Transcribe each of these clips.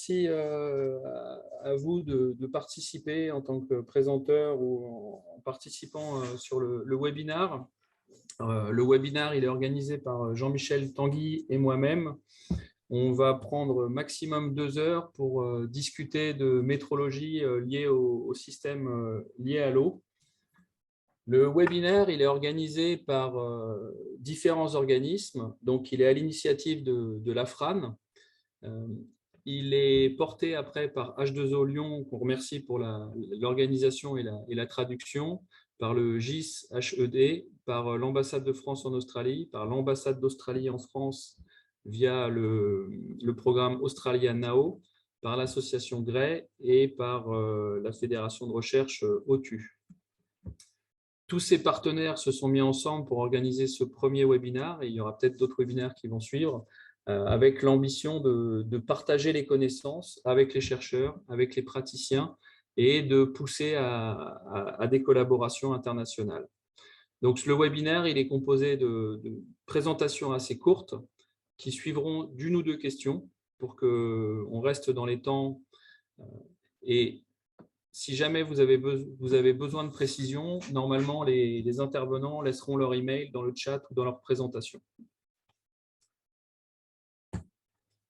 merci à vous de participer en tant que présenteur ou en participant sur le webinaire. Le webinaire, il est organisé par Jean-Michel Tanguy et moi-même. On va prendre maximum 2 heures pour discuter de métrologie liée au système lié à l'eau. Le webinaire, il est organisé par différents organismes. Donc, il est à l'initiative de l'AFRAN. Il est porté après par H2O Lyon, qu'on remercie pour l'organisation et la traduction, par le GIS HED, par l'ambassade de France en Australie, par l'ambassade d'Australie en France via le programme Australia Now, par l'association Grey et par la fédération de recherche OTU. Tous ces partenaires se sont mis ensemble pour organiser ce premier webinaire et il y aura peut-être d'autres webinaires qui vont suivre avec l'ambition de partager les connaissances avec les chercheurs, avec les praticiens et de pousser à des collaborations internationales. Donc, le webinaire, il est composé de présentations assez courtes qui suivront d'une ou deux questions pour qu'on reste dans les temps. Et si jamais vous avez besoin de précision, normalement, les intervenants laisseront leur email dans le chat ou dans leur présentation.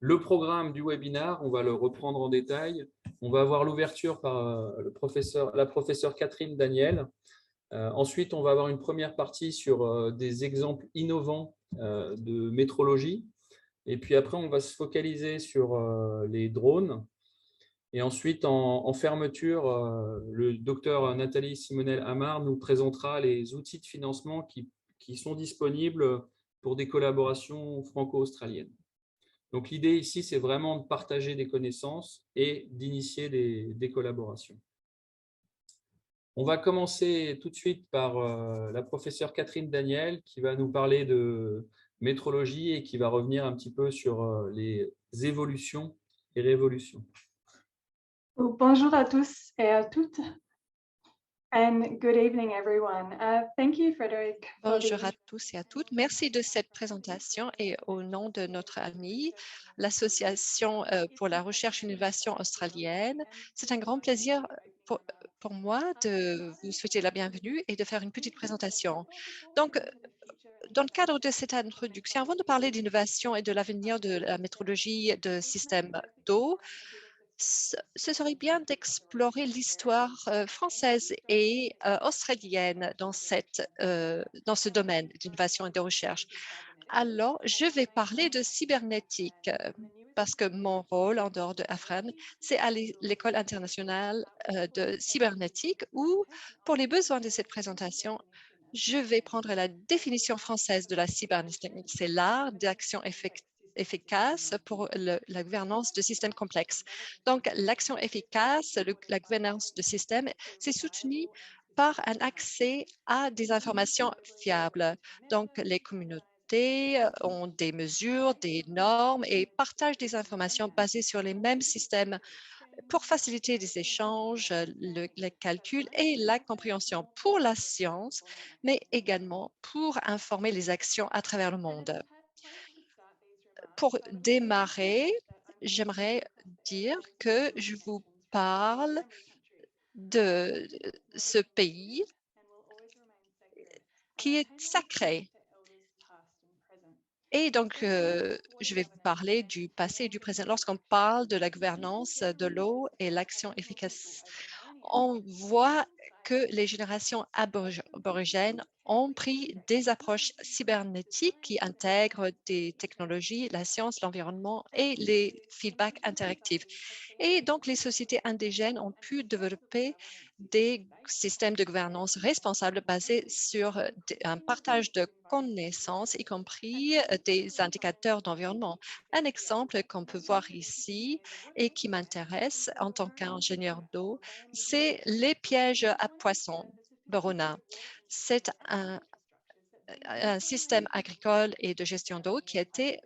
Le programme du webinaire, on va le reprendre en détail. On va avoir l'ouverture par la professeure Catherine Daniel. Ensuite, on va avoir une première partie sur des exemples innovants de métrologie. Et puis après, on va se focaliser sur les drones. Et ensuite, en fermeture, le docteur Nathalie Simonel-Amar nous présentera les outils de financement qui sont disponibles pour des collaborations franco-australiennes. Donc, l'idée ici, c'est vraiment de partager des connaissances et d'initier des collaborations. On va commencer tout de suite par la professeure Catherine Daniel qui va nous parler de métrologie et qui va revenir un petit peu sur les évolutions et révolutions. Bonjour à tous et à toutes. And good evening, everyone. Thank you, Frédéric. Bonjour à tous et à toutes. Merci de cette présentation et au nom de notre amie, l'Association pour la recherche et l'innovation australienne, c'est un grand plaisir pour moi de vous souhaiter la bienvenue et de faire une petite présentation. Donc, dans le cadre de cette introduction, avant de parler d'innovation et de l'avenir de la métrologie de systèmes d'eau, ce serait bien d'explorer l'histoire française et australienne dans ce domaine d'innovation et de recherche. Alors, je vais parler de cybernétique parce que mon rôle en dehors de AFRAN, c'est à l'École internationale de cybernétique où, pour les besoins de cette présentation, je vais prendre la définition française de la cybernétique. C'est l'art d'action efficace pour la gouvernance de systèmes complexes. Donc, l'action efficace, la gouvernance de systèmes, c'est soutenu par un accès à des informations fiables. Donc, les communautés ont des mesures, des normes et partagent des informations basées sur les mêmes systèmes pour faciliter les échanges, le calcul et la compréhension pour la science, mais également pour informer les actions à travers le monde. Pour démarrer, j'aimerais dire que je vous parle de ce pays qui est sacré. Et donc, je vais vous parler du passé et du présent. Lorsqu'on parle de la gouvernance de l'eau et l'action efficace, on voit que les générations aborigènes ont pris des approches cybernétiques qui intègrent des technologies, la science, l'environnement et les feedbacks interactifs. Et donc, les sociétés indigènes ont pu développer des systèmes de gouvernance responsables basés sur un partage de connaissances, y compris des indicateurs d'environnement. Un exemple qu'on peut voir ici et qui m'intéresse en tant qu'ingénieur d'eau, c'est les pièges à poissons, Borona. C'est un système agricole et de gestion d'eau qui a été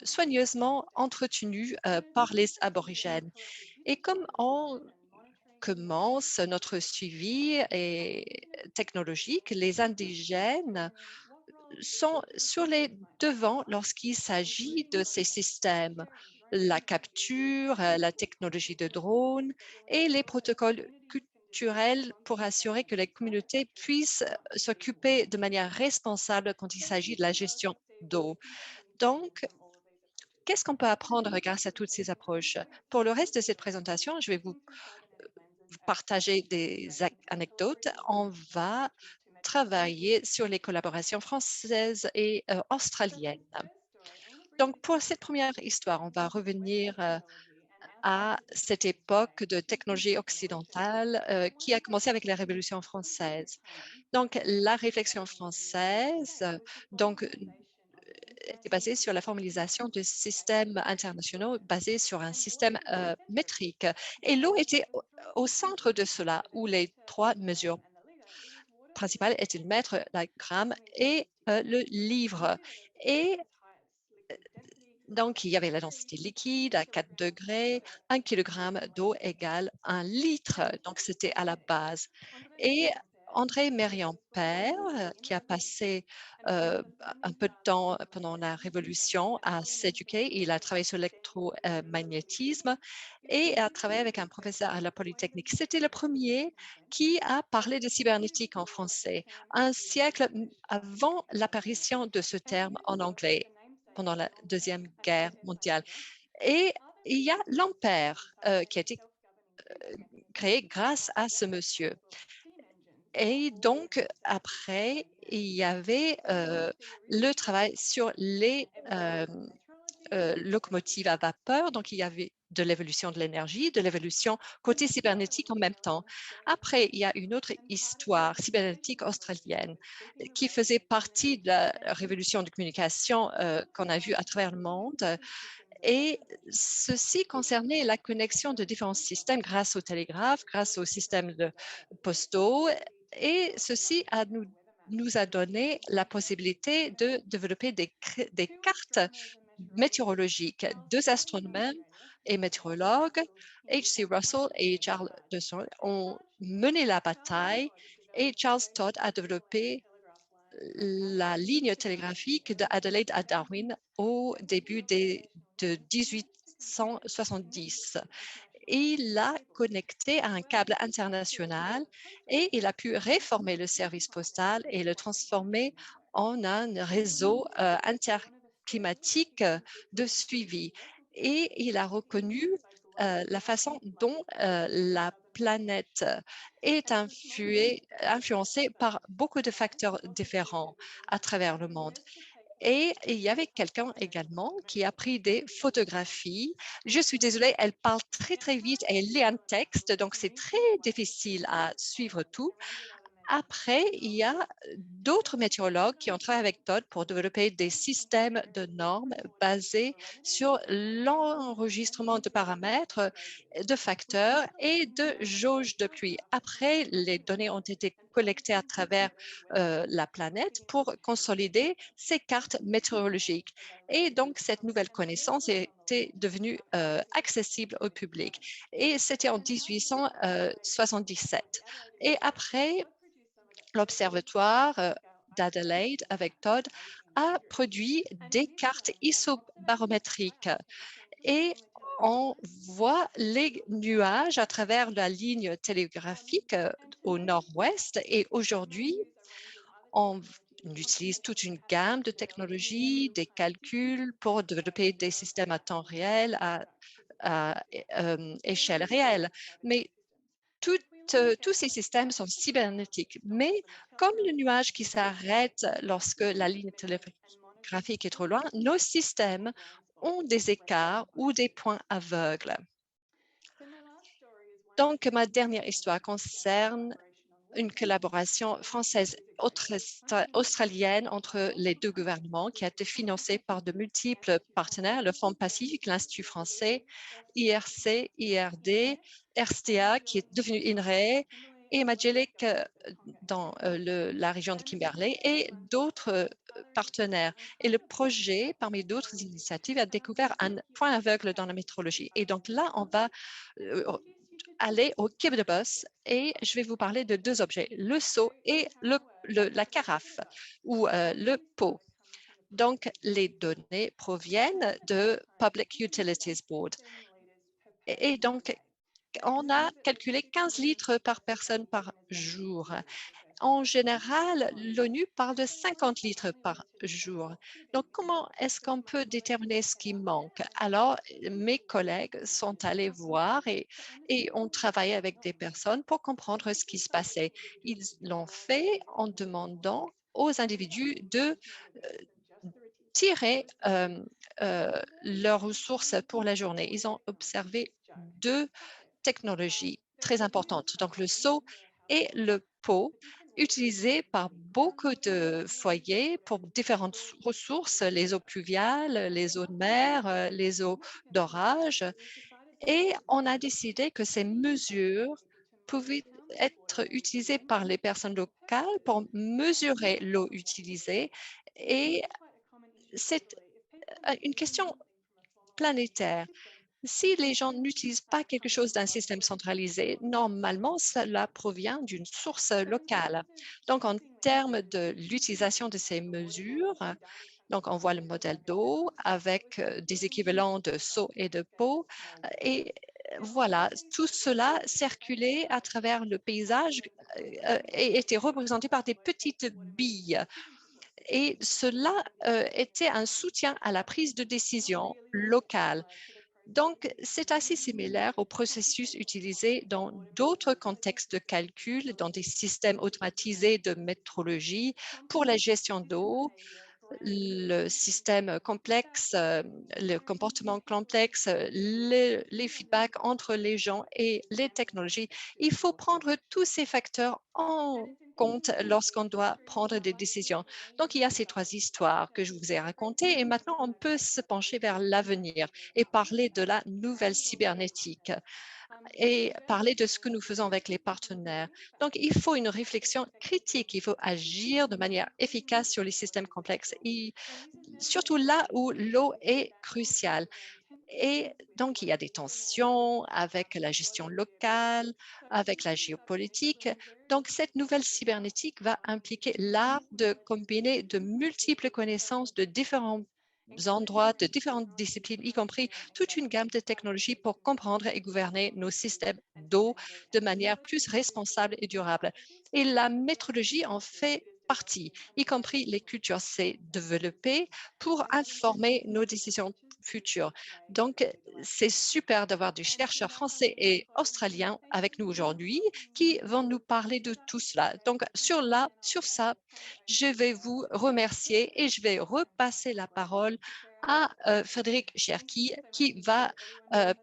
soigneusement entretenu par les aborigènes. Et comme on commence notre suivi technologique, les indigènes sont sur les devants lorsqu'il s'agit de ces systèmes. la capture, la technologie de drone et les protocoles culturels pour assurer que les communautés puissent s'occuper de manière responsable quand il s'agit de la gestion d'eau. Donc, qu'est-ce qu'on peut apprendre grâce à toutes ces approches? Pour le reste de cette présentation, je vais vous partager des anecdotes. On va travailler sur les collaborations françaises et australiennes. Donc, pour cette première histoire, on va revenir à cette époque de technologie occidentale qui a commencé avec la Révolution française. Donc, la réflexion française était basée sur la formalisation de systèmes internationaux basés sur un système métrique. Et l'eau était au centre de cela, où les trois mesures principales étaient le mètre, la gramme et le livre. Et donc, il y avait la densité liquide à 4 degrés, 1 kilogramme d'eau égale 1 litre. Donc, c'était à la base. Et André Mériampère, qui a passé un peu de temps pendant la Révolution à s'éduquer, il a travaillé sur l'électromagnétisme et a travaillé avec un professeur à la Polytechnique. C'était le premier qui a parlé de cybernétique en français, un siècle avant l'apparition de ce terme en anglais pendant la Deuxième Guerre mondiale. Et il y a l'ampère qui a été créé grâce à ce monsieur. Et donc, après, il y avait le travail sur les locomotives à vapeur. Donc, il y avait de l'évolution de l'énergie, de l'évolution côté cybernétique en même temps. Après, il y a une autre histoire cybernétique australienne qui faisait partie de la révolution de communication qu'on a vue à travers le monde. Et ceci concernait la connexion de différents systèmes grâce au télégraphe, grâce au système de postaux. Et ceci nous a donné la possibilité de développer des cartes météorologiques. Deux astronomes et météorologues, H.C. Russell et Charles Dawson, ont mené la bataille et Charles Todd a développé la ligne télégraphique d'Adelaide à Darwin au début de 1870. Il l'a connecté à un câble international et il a pu réformer le service postal et le transformer en un réseau interclimatique de suivi. Et il a reconnu la façon dont la planète est influencée par beaucoup de facteurs différents à travers le monde. Et il y avait quelqu'un également qui a pris des photographies. Je suis désolée, elle parle très, très vite et elle lit un texte, donc c'est très difficile à suivre tout. Après, il y a d'autres météorologues qui ont travaillé avec Todd pour développer des systèmes de normes basés sur l'enregistrement de paramètres, de facteurs et de jauges de pluie. Après, les données ont été collectées à travers la planète pour consolider ces cartes météorologiques. Et donc, cette nouvelle connaissance était devenue accessible au public. Et c'était en 1877. Et après, l'Observatoire d'Adelaide avec Todd a produit des cartes isobarométriques et on voit les nuages à travers la ligne télégraphique au nord-ouest et aujourd'hui, on utilise toute une gamme de technologies, des calculs pour développer des systèmes à temps réel, à échelle réelle. Mais tous ces systèmes sont cybernétiques, mais comme le nuage qui s'arrête lorsque la ligne télégraphique est trop loin, nos systèmes ont des écarts ou des points aveugles. Donc, ma dernière histoire concerne une collaboration française-australienne entre les deux gouvernements qui a été financée par de multiples partenaires, le Fonds Pacifique, l'Institut français, IRC, IRD, RCA, qui est devenu INRAE, et Magellan dans la région de Kimberley et d'autres partenaires. Et le projet, parmi d'autres initiatives, a découvert un point aveugle dans la météorologie. Et donc là, on va aller au quai de boss et je vais vous parler de deux objets, le seau et la carafe ou le pot. Donc, les données proviennent de Public Utilities Board. Et donc, on a calculé 15 litres par personne par jour. En général, l'ONU parle de 50 litres par jour. Donc, comment est-ce qu'on peut déterminer ce qui manque? Alors, mes collègues sont allés voir et ont travaillé avec des personnes pour comprendre ce qui se passait. Ils l'ont fait en demandant aux individus de tirer leurs ressources pour la journée. Ils ont observé deux technologies très importantes, donc le seau et le pot, utilisés par beaucoup de foyers pour différentes ressources, les eaux pluviales, les eaux de mer, les eaux d'orage. Et on a décidé que ces mesures pouvaient être utilisées par les personnes locales pour mesurer l'eau utilisée. Et c'est une question planétaire. Si les gens n'utilisent pas quelque chose d'un système centralisé, normalement, cela provient d'une source locale. Donc, en termes de l'utilisation de ces mesures, donc on voit le modèle d'eau avec des équivalents de seaux et de pots. Et voilà, tout cela circulait à travers le paysage et était représenté par des petites billes. Et cela était un soutien à la prise de décision locale. Donc, c'est assez similaire au processus utilisé dans d'autres contextes de calcul, dans des systèmes automatisés de métrologie pour la gestion d'eau, le système complexe, le comportement complexe, les feedbacks entre les gens et les technologies. Il faut prendre tous ces facteurs en compte lorsqu'on doit prendre des décisions. Donc, il y a ces trois histoires que je vous ai racontées et maintenant, on peut se pencher vers l'avenir et parler de la nouvelle cybernétique et parler de ce que nous faisons avec les partenaires. Donc, il faut une réflexion critique, il faut agir de manière efficace sur les systèmes complexes, et surtout là où l'eau est cruciale. Et donc, il y a des tensions avec la gestion locale, avec la géopolitique. Donc, cette nouvelle cybernétique va impliquer l'art de combiner de multiples connaissances de différents endroits, de différentes disciplines, y compris toute une gamme de technologies pour comprendre et gouverner nos systèmes d'eau de manière plus responsable et durable. Et la métrologie en fait partie, y compris les cultures, s'est développée pour informer nos décisions futures. Donc, c'est super d'avoir des chercheurs français et australiens avec nous aujourd'hui qui vont nous parler de tout cela. Donc, sur ça, je vais vous remercier et je vais repasser la parole à Frédéric Cherki qui va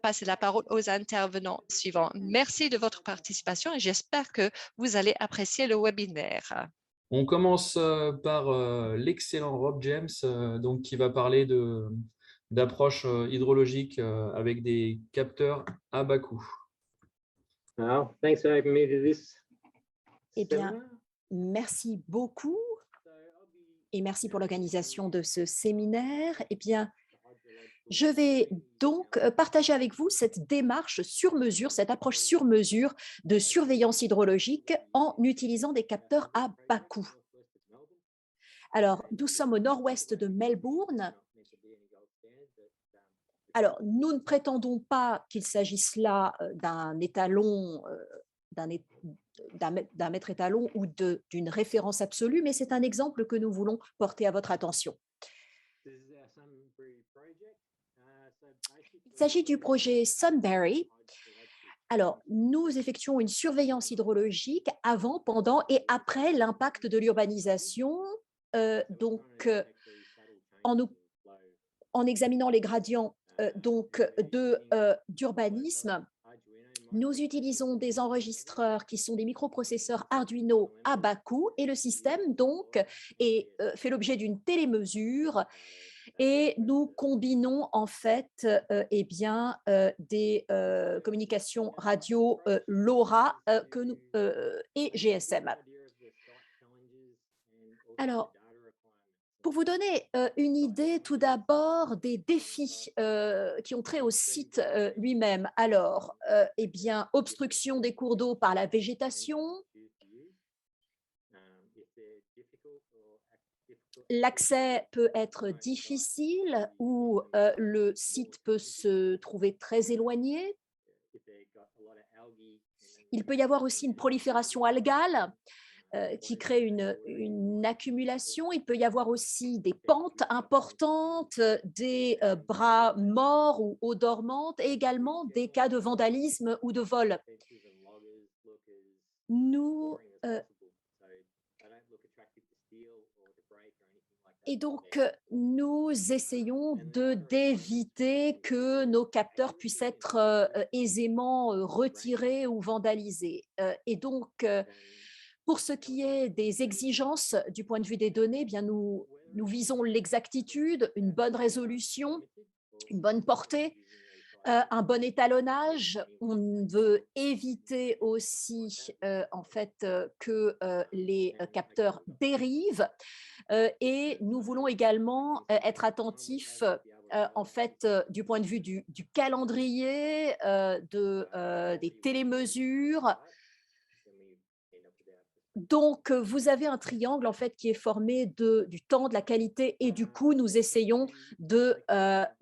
passer la parole aux intervenants suivants. Merci de votre participation et j'espère que vous allez apprécier le webinaire. On commence par l'excellent Rob James, donc, qui va parler d'approche hydrologique avec des capteurs à bas coût. Eh bien, merci beaucoup et merci pour l'organisation de ce séminaire. Eh bien, je vais donc partager avec vous cette démarche sur mesure, cette approche sur mesure de surveillance hydrologique en utilisant des capteurs à bas coût. Alors, nous sommes au nord-ouest de Melbourne. Alors, nous ne prétendons pas qu'il s'agisse là d'un étalon, d'un maître étalon ou d'une référence absolue, mais c'est un exemple que nous voulons porter à votre attention. Il s'agit du projet Sunbury. Alors, nous effectuons une surveillance hydrologique avant, pendant et après l'impact de l'urbanisation, en examinant les gradients d'urbanisme. Nous utilisons des enregistreurs qui sont des microprocesseurs Arduino à bas coût et le système donc fait l'objet d'une télémesure et nous combinons en fait des communications radio LoRa et GSM. Alors, pour vous donner une idée tout d'abord des défis qui ont trait au site lui-même. Alors, eh bien, obstruction des cours d'eau par la végétation, L'accès peut être difficile ou le site peut se trouver très éloigné. Il peut y avoir aussi une prolifération algale qui crée une accumulation. Il peut y avoir aussi des pentes importantes, des bras morts ou eau dormante et également des cas de vandalisme ou de vol. Nous, et donc, nous essayons d'éviter que nos capteurs puissent être aisément retirés ou vandalisés. Et donc, pour ce qui est des exigences du point de vue des données, eh bien nous visons l'exactitude, une bonne résolution, une bonne portée, un bon étalonnage. On veut éviter aussi en fait que les capteurs dérivent et nous voulons également être attentifs en fait du point de vue du calendrier, des télémesures. Donc, vous avez un triangle en fait qui est formé du temps, de la qualité et du coût. Nous essayons de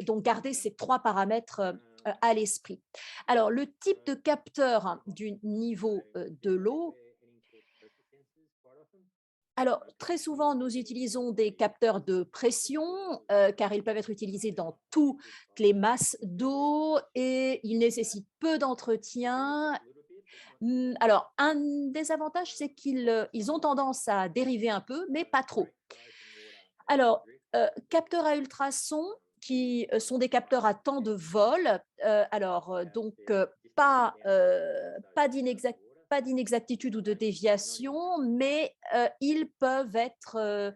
donc garder ces 3 paramètres à l'esprit. Alors, le type de capteur du niveau de l'eau. Alors, très souvent, nous utilisons des capteurs de pression car ils peuvent être utilisés dans toutes les masses d'eau et ils nécessitent peu d'entretien. Alors, un désavantage, c'est qu'ils ont tendance à dériver un peu, mais pas trop. Alors, capteurs à ultrasons qui sont des capteurs à temps de vol. Donc, pas d'inexactitude ou de déviation, mais ils peuvent être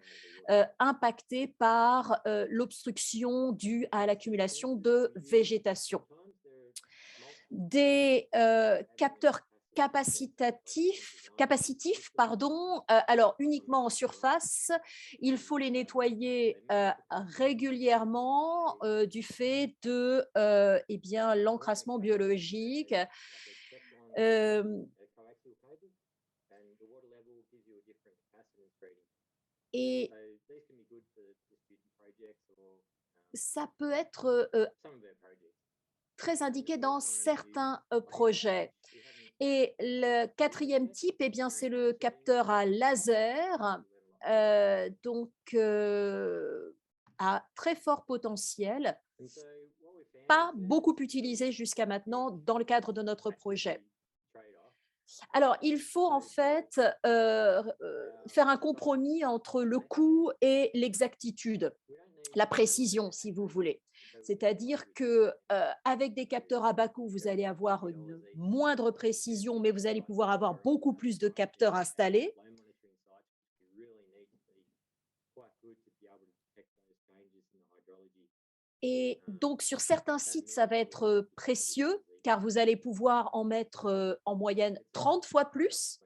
impactés par l'obstruction due à l'accumulation de végétation. Des capteurs capacitifs, pardon, alors uniquement en surface, il faut les nettoyer régulièrement du fait de eh bien, l'encrassement biologique. Et ça peut être très indiqué dans certains projets. Et le 4e type, eh bien, c'est le capteur à laser, donc à très fort potentiel, pas beaucoup utilisé jusqu'à maintenant dans le cadre de notre projet. Alors, il faut en fait faire un compromis entre le coût et l'exactitude, la précision, si vous voulez. C'est-à-dire que avec des capteurs à bas coût, vous allez avoir une moindre précision, mais vous allez pouvoir avoir beaucoup plus de capteurs installés. Et donc, sur certains sites, ça va être précieux, car vous allez pouvoir en mettre en moyenne 30 fois plus.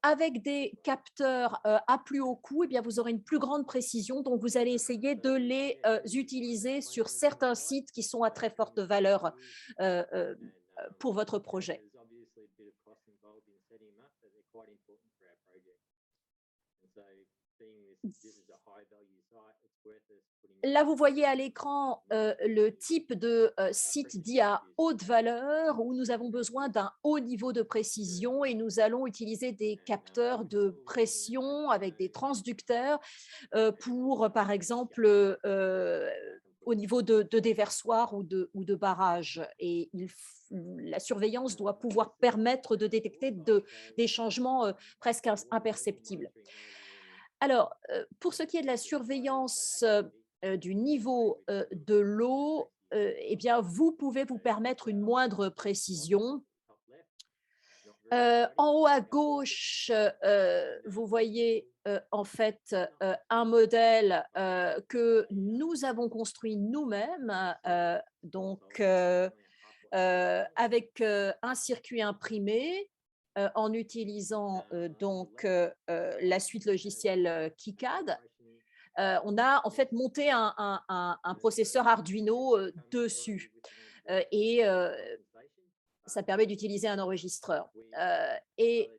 Avec des capteurs à plus haut coût, eh bien, vous aurez une plus grande précision. Donc, vous allez essayer de les utiliser sur certains sites qui sont à très forte valeur pour votre projet. Là, vous voyez à l'écran le type de site dit à haute valeur où nous avons besoin d'un haut niveau de précision et nous allons utiliser des capteurs de pression avec des transducteurs pour, par exemple, au niveau de déversoirs ou de barrages. Et la surveillance doit pouvoir permettre de détecter des changements presque imperceptibles. Alors, pour ce qui est de la surveillance du niveau de l'eau, eh bien, vous pouvez vous permettre une moindre précision. En haut à gauche, vous voyez en fait un modèle que nous avons construit nous-mêmes, avec un circuit imprimé en utilisant la suite logicielle KiCad. On a en fait monté un processeur Arduino dessus et ça permet d'utiliser un enregistreur. Et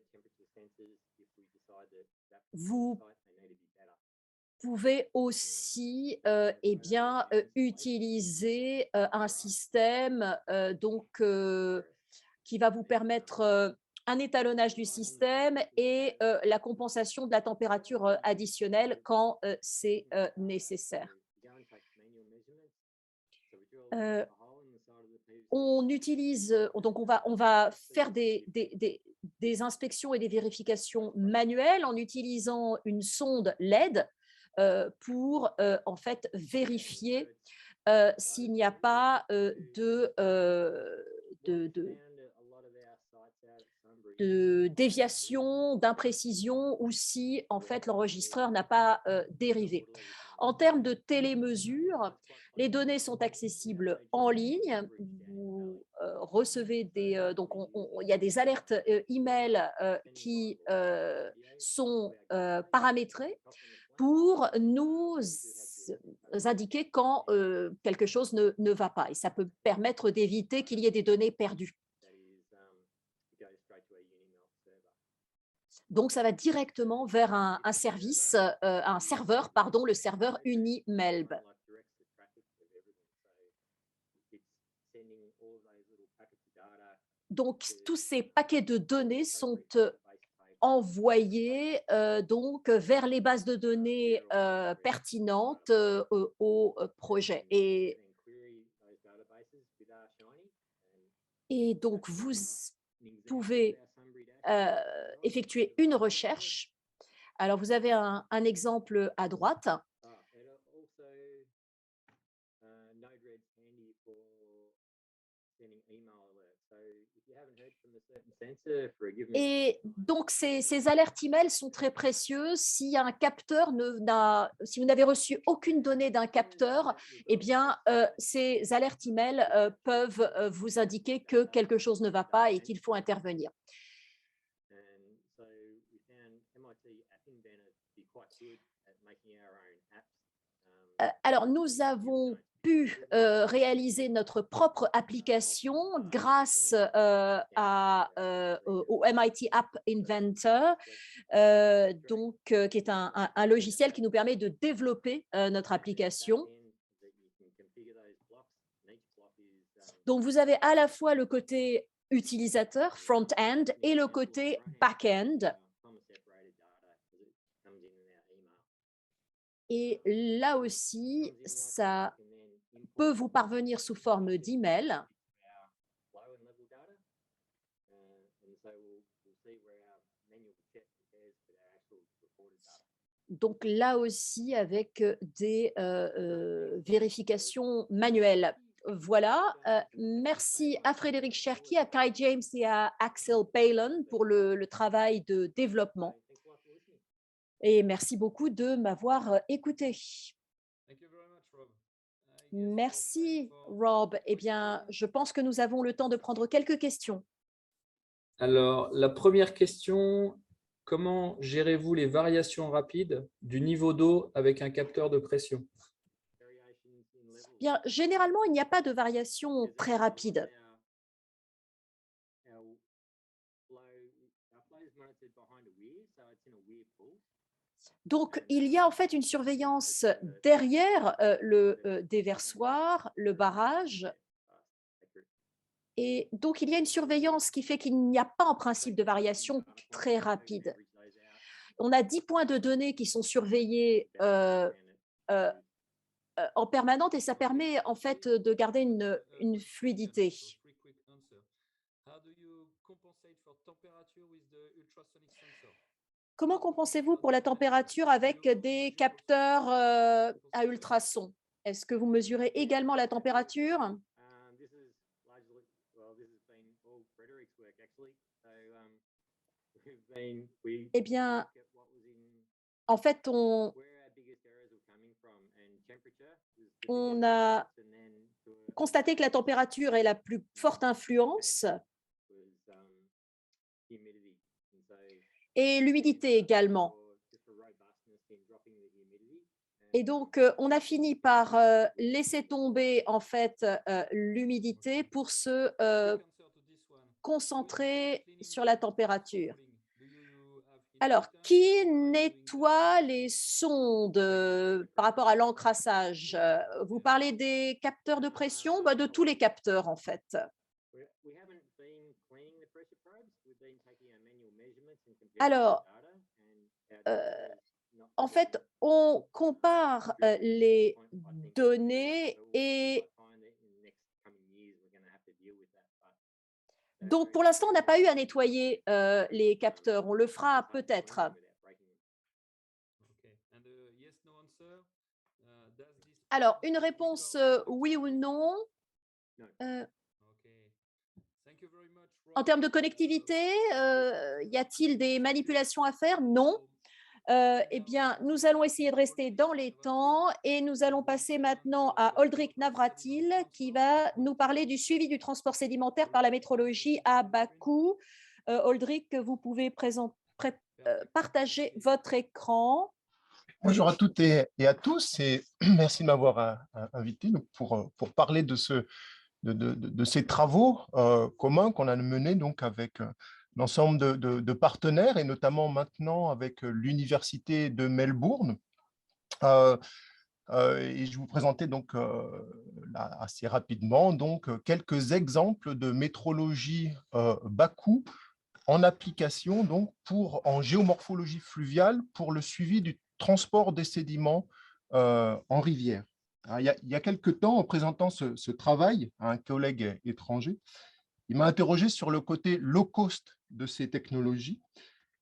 Vous pouvez aussi utiliser un système qui va vous permettre un étalonnage du système et la compensation de la température additionnelle quand c'est nécessaire. On utilise, donc on va faire des inspections et des vérifications manuelles en utilisant une sonde LED pour en fait vérifier s'il n'y a pas de déviation, d'imprécision ou si en fait l'enregistreur n'a pas dérivé. En termes de télémesure, les données sont accessibles en ligne. Vous recevez il y a des alertes email qui sont paramétrées pour nous indiquer quand quelque chose ne va pas. Et ça peut permettre d'éviter qu'il y ait des données perdues. Donc, ça va directement vers un service, un serveur, pardon, le serveur Unimelb. Donc, tous ces paquets de données sont envoyés donc vers les bases de données pertinentes au projet. Et donc, vous pouvez effectuer une recherche. Alors, vous avez un exemple à droite. Et donc, ces alertes email sont très précieuses. Si vous n'avez reçu aucune donnée d'un capteur, eh bien, ces alertes email peuvent vous indiquer que quelque chose ne va pas et qu'il faut intervenir. Alors, nous avons pu réaliser notre propre application grâce au MIT App Inventor, qui est un logiciel qui nous permet de développer notre application. Donc, vous avez à la fois le côté utilisateur, front-end, et le côté back-end. Et là aussi, ça peut vous parvenir sous forme d'email. Donc là aussi, avec des vérifications manuelles. Voilà. Merci à Frédéric Cherki, à Kai James et à Axel Palin pour le travail de développement. Et merci beaucoup de m'avoir écouté. Merci, Rob. Eh bien, je pense que nous avons le temps de prendre quelques questions. Alors, la première question, comment gérez-vous les variations rapides du niveau d'eau avec un capteur de pression? Bien, généralement, il n'y a pas de variation très rapide. Donc, il y a en fait une surveillance derrière le déversoir, le barrage. Et donc, il y a une surveillance qui fait qu'il n'y a pas en principe de variation très rapide. On a 10 points de données qui sont surveillés en permanente et ça permet en fait de garder une fluidité. Comment compensez-vous pour la température avec des capteurs à ultrasons? Est-ce que vous mesurez également la température? Eh bien, en fait, on a constaté que la température est la plus forte influence et l'humidité également. Et donc, on a fini par laisser tomber en fait l'humidité pour se concentrer sur la température. Alors, qui nettoie les sondes par rapport à l'encrassage? Vous parlez des capteurs de pression? Bah, de tous les capteurs, en fait. Alors, en fait, on compare les données et donc, pour l'instant, on n'a pas eu à nettoyer les capteurs. On le fera peut-être. Alors, une réponse oui ou non. En termes de connectivité, y a-t-il des manipulations à faire? Non. Eh bien, nous allons essayer de rester dans les temps et nous allons passer maintenant à Oldrich Navratil qui va nous parler du suivi du transport sédimentaire par la métrologie à Bakou. Oldrich, vous pouvez partager votre écran. Bonjour à toutes et à tous et merci de m'avoir invité pour parler de ces travaux communs qu'on a menés donc avec l'ensemble de partenaires et notamment maintenant avec l'Université de Melbourne. Et je vous présentais donc là, assez rapidement donc, quelques exemples de métrologie Bakou en application donc en géomorphologie fluviale pour le suivi du transport des sédiments en rivière. Alors, il y a quelques temps, en présentant ce travail à un collègue étranger, il m'a interrogé sur le côté low cost de ces technologies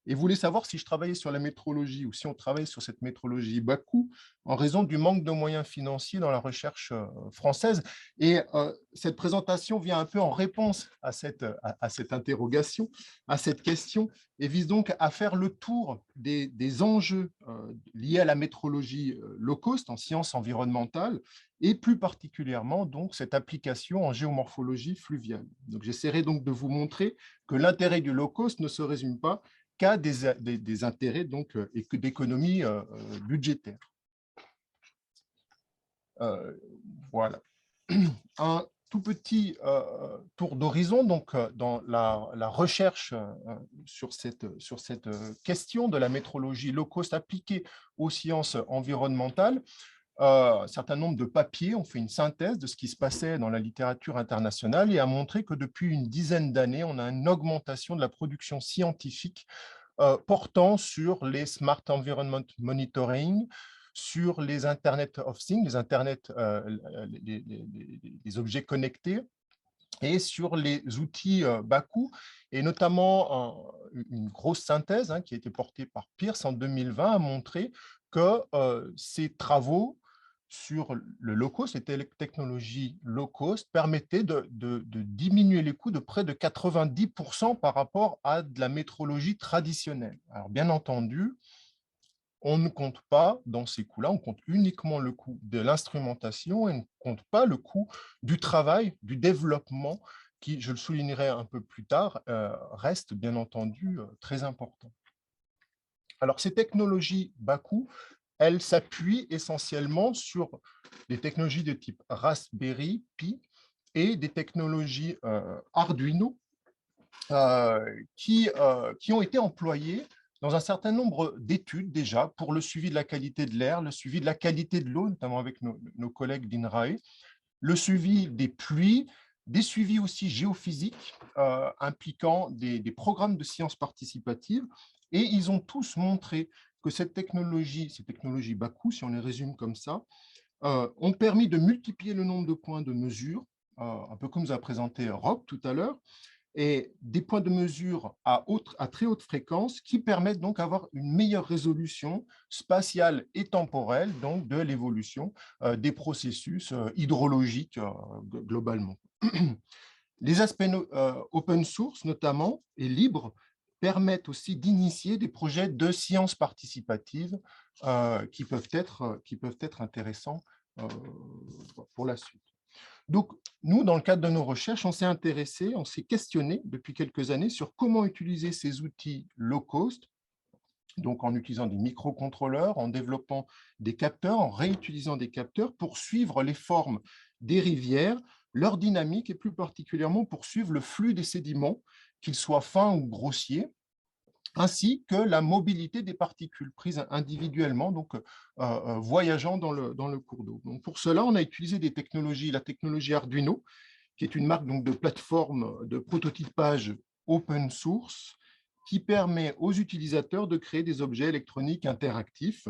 et voulait savoir si je travaillais sur la métrologie ou si on travaille sur cette métrologie bas coût en raison du manque de moyens financiers dans la recherche française. Et cette présentation vient un peu en réponse à cette interrogation, à cette question, et vise donc à faire le tour des enjeux liés à la métrologie low cost en sciences environnementales et plus particulièrement donc cette application en géomorphologie fluviale. Donc j'essaierai donc de vous montrer que l'intérêt du low cost ne se résume pas qu'à des intérêts donc, et que d'économies budgétaires. Voilà. Un tout petit tour d'horizon donc, dans la recherche sur cette question de la métrologie low cost appliquée aux sciences environnementales. Un certain nombre de papiers ont fait une synthèse de ce qui se passait dans la littérature internationale et a montré que depuis une dizaine d'années, on a une augmentation de la production scientifique portant sur les Smart Environment Monitoring, sur les Internet of Things, les objets connectés, et sur les outils bas coût, et notamment une grosse synthèse qui a été portée par Pierce en 2020 a montré que ces travaux sur le low cost, les technologies low cost, permettaient de diminuer les coûts de près de 90% par rapport à de la métrologie traditionnelle. Alors bien entendu, on ne compte pas dans ces coûts-là, on compte uniquement le coût de l'instrumentation et on ne compte pas le coût du travail, du développement, qui, je le soulignerai un peu plus tard, reste bien entendu très important. Alors, ces technologies bas coût, elles s'appuient essentiellement sur des technologies de type Raspberry Pi et des technologies Arduino qui ont été employées dans un certain nombre d'études déjà pour le suivi de la qualité de l'air, le suivi de la qualité de l'eau, notamment avec nos collègues d'INRAE, le suivi des pluies, des suivis aussi géophysiques impliquant des programmes de sciences participatives. Et ils ont tous montré que ces technologies bas coût, si on les résume comme ça, ont permis de multiplier le nombre de points de mesure, un peu comme nous a présenté Rob tout à l'heure, et des points de mesure à très haute fréquence qui permettent donc d'avoir une meilleure résolution spatiale et temporelle donc de l'évolution des processus hydrologiques globalement. Les aspects open source notamment et libres permettent aussi d'initier des projets de sciences participatives qui peuvent être intéressants pour la suite. Donc, nous, dans le cadre de nos recherches, on s'est questionné depuis quelques années sur comment utiliser ces outils low cost, donc en utilisant des microcontrôleurs, en développant des capteurs, en réutilisant des capteurs pour suivre les formes des rivières, leur dynamique et plus particulièrement pour suivre le flux des sédiments, qu'ils soient fins ou grossiers, ainsi que la mobilité des particules prises individuellement, donc voyageant dans le cours d'eau. Donc pour cela, on a utilisé des technologies, la technologie Arduino, qui est une marque donc, de plateforme de prototypage open source, qui permet aux utilisateurs de créer des objets électroniques interactifs.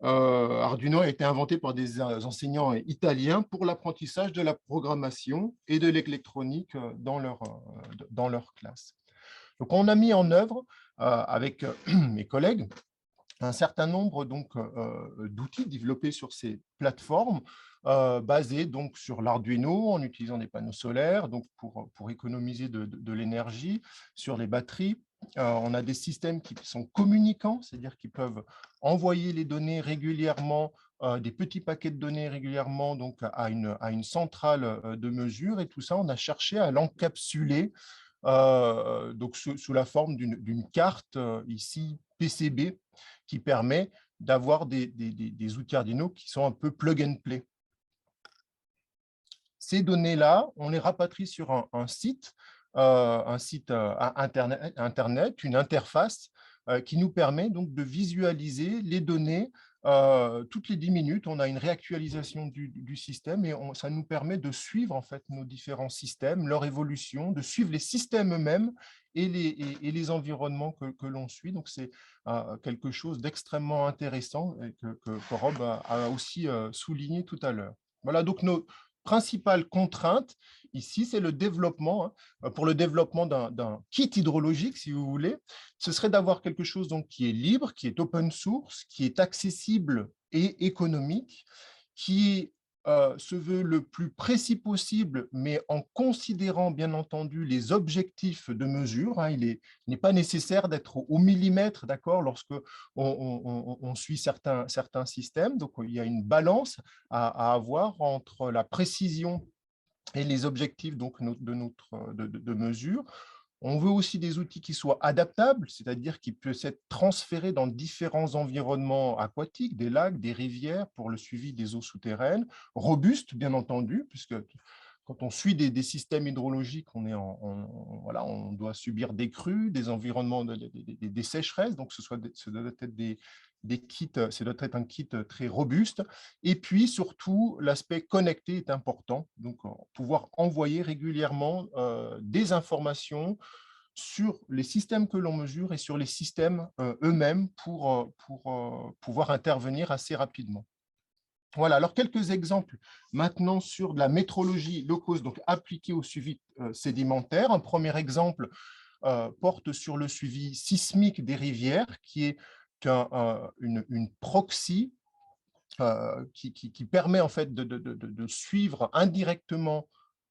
Arduino a été inventé par des enseignants italiens pour l'apprentissage de la programmation et de l'électronique dans leur classe. Donc, on a mis en œuvre avec mes collègues un certain nombre d'outils développés sur ces plateformes basés donc, sur l'Arduino en utilisant des panneaux solaires donc pour économiser de l'énergie, sur les batteries. On a des systèmes qui sont communicants, c'est-à-dire qu'ils peuvent envoyer les données régulièrement, des petits paquets de données régulièrement donc, à une centrale de mesure. Et tout ça, on a cherché à l'encapsuler donc sous la forme d'une carte, ici PCB, qui permet d'avoir des outils Arduino qui sont un peu plug and play. Ces données-là, on les rapatrie sur un site Internet, une interface qui nous permet donc de visualiser les données. Toutes les 10 minutes, on a une réactualisation du système et ça nous permet de suivre en fait nos différents systèmes, leur évolution, de suivre les systèmes eux-mêmes et les environnements que l'on suit. Donc, c'est quelque chose d'extrêmement intéressant et que Rob a aussi souligné tout à l'heure. Voilà, donc nos principales contraintes ici, c'est le développement. Pour le développement d'un kit hydrologique, si vous voulez, ce serait d'avoir quelque chose donc, qui est libre, qui est open source, qui est accessible et économique, qui se veut le plus précis possible, mais en considérant bien entendu les objectifs de mesure. Il n'est pas nécessaire d'être au millimètre, d'accord, lorsque on suit certains systèmes. Donc, il y a une balance à avoir entre la précision et les objectifs donc, de mesure. On veut aussi des outils qui soient adaptables, c'est-à-dire qui puissent être transférés dans différents environnements aquatiques, des lacs, des rivières, pour le suivi des eaux souterraines, robustes, bien entendu, puisque quand on suit des systèmes hydrologiques, on doit subir des crues, des environnements, des sécheresses, donc ce doit être des kits, ça doit être un kit très robuste. Et puis, surtout, l'aspect connecté est important, donc pouvoir envoyer régulièrement des informations sur les systèmes que l'on mesure et sur les systèmes eux-mêmes pour pouvoir intervenir assez rapidement. Voilà, alors quelques exemples maintenant sur de la métrologie low cost, donc appliquée au suivi sédimentaire. Un premier exemple porte sur le suivi sismique des rivières, qui est une proxy qui permet en fait de suivre indirectement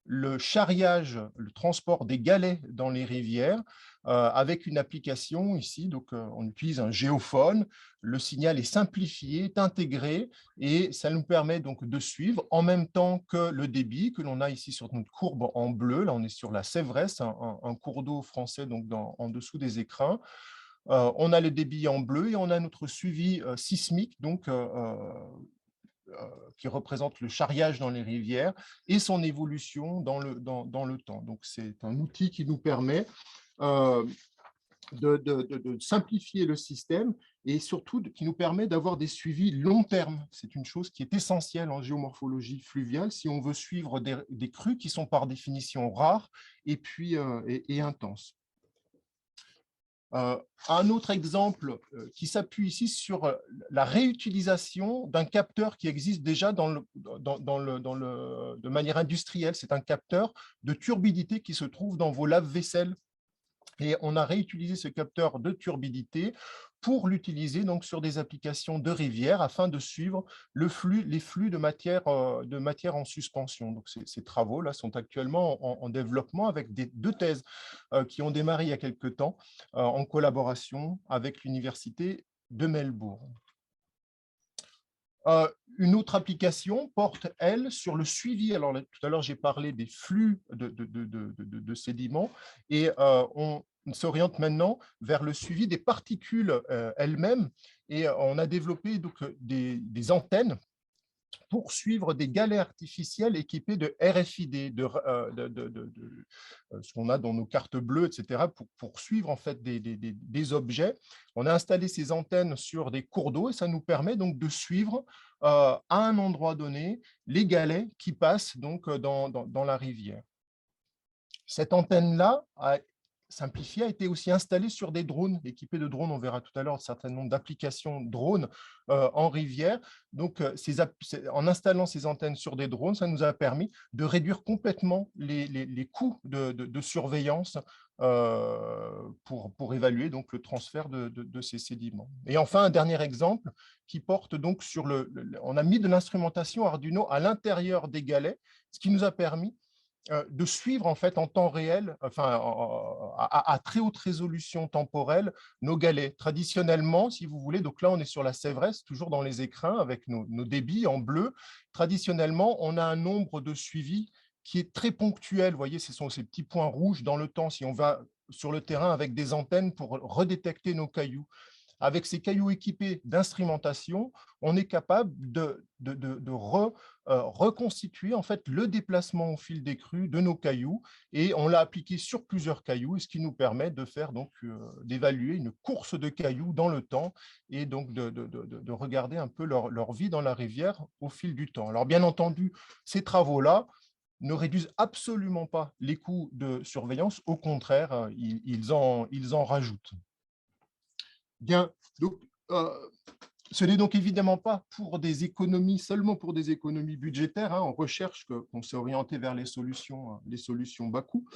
le charriage, le transport des galets dans les rivières avec une application ici. Donc, on utilise un géophone, le signal est simplifié, est intégré et ça nous permet donc de suivre en même temps que le débit que l'on a ici sur notre courbe en bleu. Là, on est sur la Sèvresse, un cours d'eau français donc en dessous des écrins. On a le débit en bleu et on a notre suivi sismique, donc qui représente le charriage dans les rivières et son évolution dans le temps. Donc, c'est un outil qui nous permet de simplifier le système et surtout qui nous permet d'avoir des suivis long terme. C'est une chose qui est essentielle en géomorphologie fluviale si on veut suivre des crues qui sont par définition rares et puis intenses. Un autre exemple qui s'appuie ici sur la réutilisation d'un capteur qui existe déjà de manière industrielle. C'est un capteur de turbidité qui se trouve dans vos lave-vaisselle. Et on a réutilisé ce capteur de turbidité pour l'utiliser donc sur des applications de rivières afin de suivre les flux de matière en suspension. Donc, ces travaux-là sont actuellement en développement avec deux thèses qui ont démarré il y a quelque temps en collaboration avec l'Université de Melbourne. Une autre application porte, elle, sur le suivi. Alors, tout à l'heure, j'ai parlé des flux de sédiments et on s'oriente maintenant vers le suivi des particules elles-mêmes et on a développé donc, des antennes pour suivre des galets artificiels équipés de RFID, ce qu'on a dans nos cartes bleues, etc., pour suivre en fait des objets. On a installé ces antennes sur des cours d'eau et ça nous permet donc de suivre à un endroit donné les galets qui passent donc dans la rivière. Cette antenne-là simplifiée a été aussi installée sur des drones, équipés de drones. On verra tout à l'heure un certain nombre d'applications drones en rivière. Donc, en installant ces antennes sur des drones, ça nous a permis de réduire complètement les coûts de surveillance pour évaluer donc, le transfert de ces sédiments. Et enfin, un dernier exemple qui porte donc sur on a mis de l'instrumentation Arduino à l'intérieur des galets, ce qui nous a permis de suivre en fait en temps réel, enfin à très haute résolution temporelle, nos galets. Traditionnellement, si vous voulez, donc là on est sur la Sèvresse, toujours dans les écrins avec nos débits en bleu. Traditionnellement, on a un nombre de suivis qui est très ponctuel. Vous voyez, ce sont ces petits points rouges dans le temps. Si on va sur le terrain avec des antennes pour redétecter nos cailloux. Avec ces cailloux équipés d'instrumentation, on est capable de reconstituer en fait le déplacement au fil des crues de nos cailloux et on l'a appliqué sur plusieurs cailloux, ce qui nous permet de faire donc d'évaluer une course de cailloux dans le temps et donc de regarder un peu leur vie dans la rivière au fil du temps. Alors bien entendu, ces travaux-là ne réduisent absolument pas les coûts de surveillance, au contraire, ils en rajoutent. Bien, donc, ce n'est donc évidemment pas pour des économies, seulement pour des économies budgétaires. On recherche qu'on s'est orienté vers les solutions bas coût.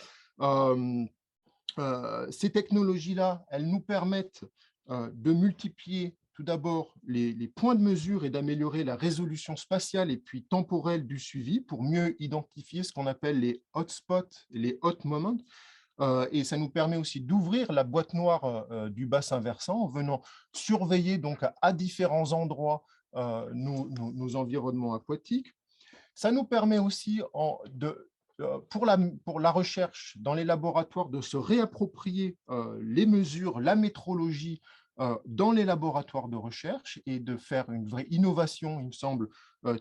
Ces technologies-là, elles nous permettent de multiplier tout d'abord les points de mesure et d'améliorer la résolution spatiale et puis temporelle du suivi pour mieux identifier ce qu'on appelle les hotspots et les hot moments. Et ça nous permet aussi d'ouvrir la boîte noire du bassin versant en venant surveiller donc à différents endroits nos environnements aquatiques. Ça nous permet aussi pour la recherche dans les laboratoires de se réapproprier les mesures, la métrologie dans les laboratoires de recherche et de faire une vraie innovation, il me semble,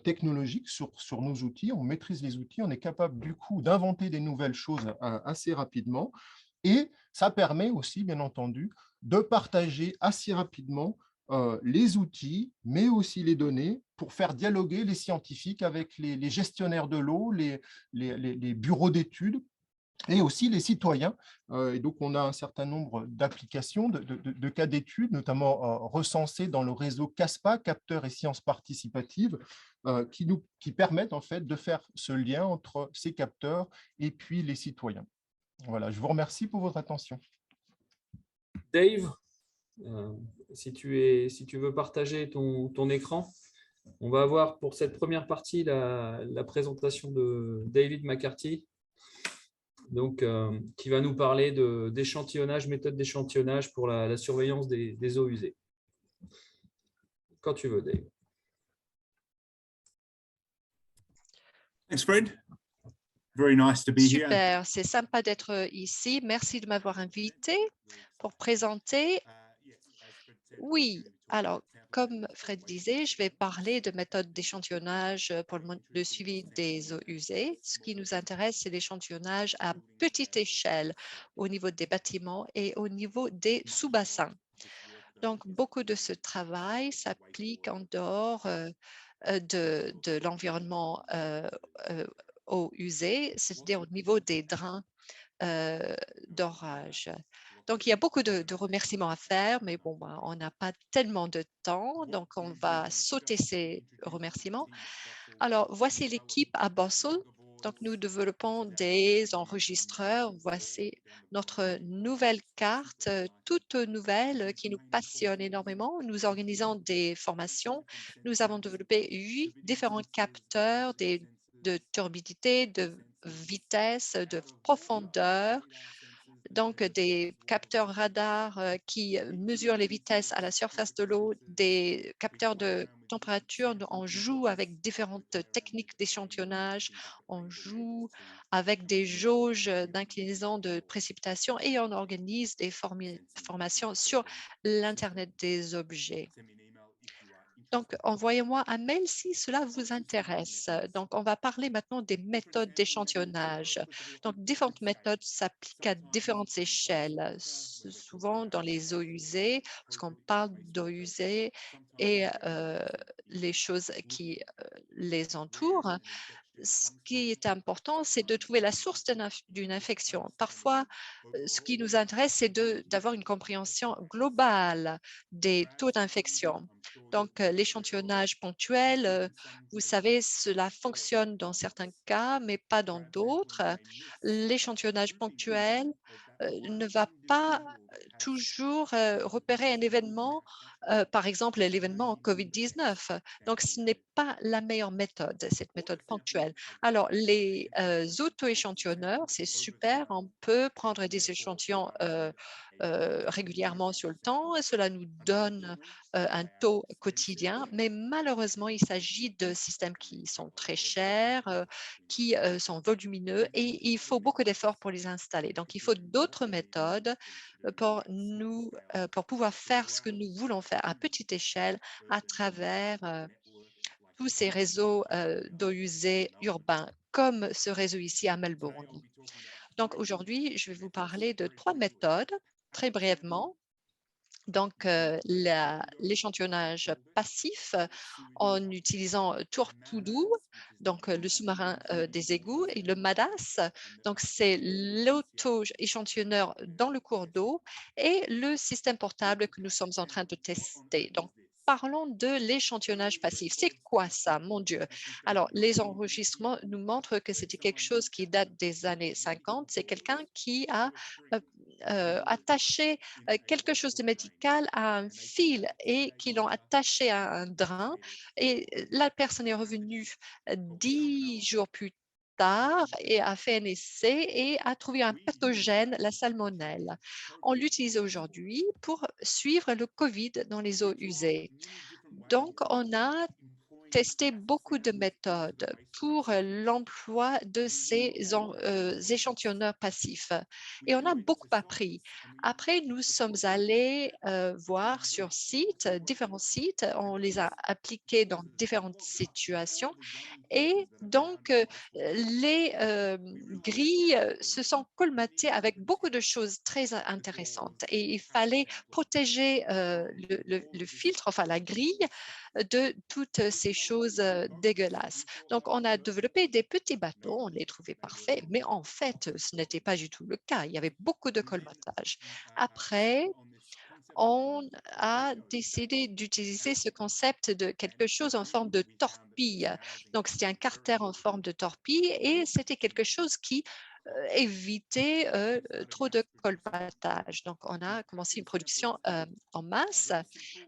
technologique sur nos outils. On maîtrise les outils, on est capable du coup d'inventer des nouvelles choses assez rapidement. Et ça permet aussi, bien entendu, de partager assez rapidement les outils, mais aussi les données pour faire dialoguer les scientifiques avec les gestionnaires de l'eau, les bureaux d'études et aussi les citoyens. Et donc, on a un certain nombre d'applications, de cas d'études, notamment recensés dans le réseau CASPA, Capteurs et Sciences Participatives, qui permettent en fait de faire ce lien entre ces capteurs et puis les citoyens. Voilà, je vous remercie pour votre attention. Dave, si tu veux partager ton écran, on va avoir pour cette première partie la présentation de David McCarthy, donc, qui va nous parler d'échantillonnage, méthode d'échantillonnage pour la surveillance des eaux usées. Quand tu veux, Dave. Thanks, Fred. Very nice to be here. Super, c'est sympa d'être ici. Merci de m'avoir invité pour présenter. Oui, alors, comme Fred disait, je vais parler de méthode d'échantillonnage pour le suivi des eaux usées. Ce qui nous intéresse, c'est l'échantillonnage à petite échelle au niveau des bâtiments et au niveau des sous-bassins. Donc, beaucoup de ce travail s'applique en dehors de l'environnement eau usée, c'est-à-dire au niveau des drains d'orage. Donc, il y a beaucoup de remerciements à faire, mais bon, on n'a pas tellement de temps, donc on va sauter ces remerciements. Alors, voici l'équipe à Bossel. Donc, nous développons des enregistreurs. Voici notre nouvelle carte, toute nouvelle, qui nous passionne énormément. Nous organisons des formations. Nous avons développé 8 différents capteurs de turbidité, de vitesse, de profondeur. Donc, des capteurs radars qui mesurent les vitesses à la surface de l'eau, des capteurs de température. On joue avec différentes techniques d'échantillonnage. On joue avec des jauges d'inclinaison de précipitation et on organise des formations sur l'Internet des objets. Donc, envoyez-moi un mail si cela vous intéresse. Donc, on va parler maintenant des méthodes d'échantillonnage. Donc, différentes méthodes s'appliquent à différentes échelles, souvent dans les eaux usées, parce qu'on parle d'eau usée et les choses qui les entourent. Ce qui est important, c'est de trouver la source d'une infection. Parfois, ce qui nous intéresse, c'est d'avoir une compréhension globale des taux d'infection. Donc, l'échantillonnage ponctuel, vous savez, cela fonctionne dans certains cas, mais pas dans d'autres. L'échantillonnage ponctuel ne va pas toujours repérer un événement, par exemple l'événement COVID-19. Donc, ce n'est pas la meilleure méthode, cette méthode ponctuelle. Alors, les auto-échantillonneurs, c'est super. On peut prendre des échantillons régulièrement sur le temps. Et cela nous donne un taux quotidien, mais malheureusement, il s'agit de systèmes qui sont très chers, qui sont volumineux et il faut beaucoup d'efforts pour les installer. Donc, il faut d'autres méthodes pour pouvoir faire ce que nous voulons faire à petite échelle à travers tous ces réseaux d'eau usée urbains, comme ce réseau ici à Melbourne. Donc aujourd'hui, je vais vous parler de 3 méthodes, très brièvement. Donc, l'échantillonnage passif en utilisant Torpoudou, donc le sous-marin des égouts, et le MADAS, donc c'est l'auto-échantillonneur dans le cours d'eau, et le système portable que nous sommes en train de tester. Donc, parlons de l'échantillonnage passif. C'est quoi ça, mon Dieu? Alors, les enregistrements nous montrent que c'était quelque chose qui date des années 50. C'est quelqu'un qui a attaché quelque chose de médical à un fil et qui l'ont attaché à un drain. Et la personne est revenue 10 jours plus tard et a fait un essai et a trouvé un pathogène, la salmonelle. On l'utilise aujourd'hui pour suivre le COVID dans les eaux usées. Donc, on a testé beaucoup de méthodes pour l'emploi de ces échantillonneurs passifs et on a beaucoup appris. Après, nous sommes allés voir sur différents sites, on les a appliqués dans différentes situations et donc, les grilles se sont colmatées avec beaucoup de choses très intéressantes et il fallait protéger le filtre, enfin la grille, de toutes ces choses dégueulasses. Donc, on a développé des petits bateaux, on les trouvait parfaits, mais en fait, ce n'était pas du tout le cas. Il y avait beaucoup de colmatage. Après, on a décidé d'utiliser ce concept de quelque chose en forme de torpille. Donc, c'était un carter en forme de torpille et c'était quelque chose qui évitait trop de colmatage. Donc, on a commencé une production en masse.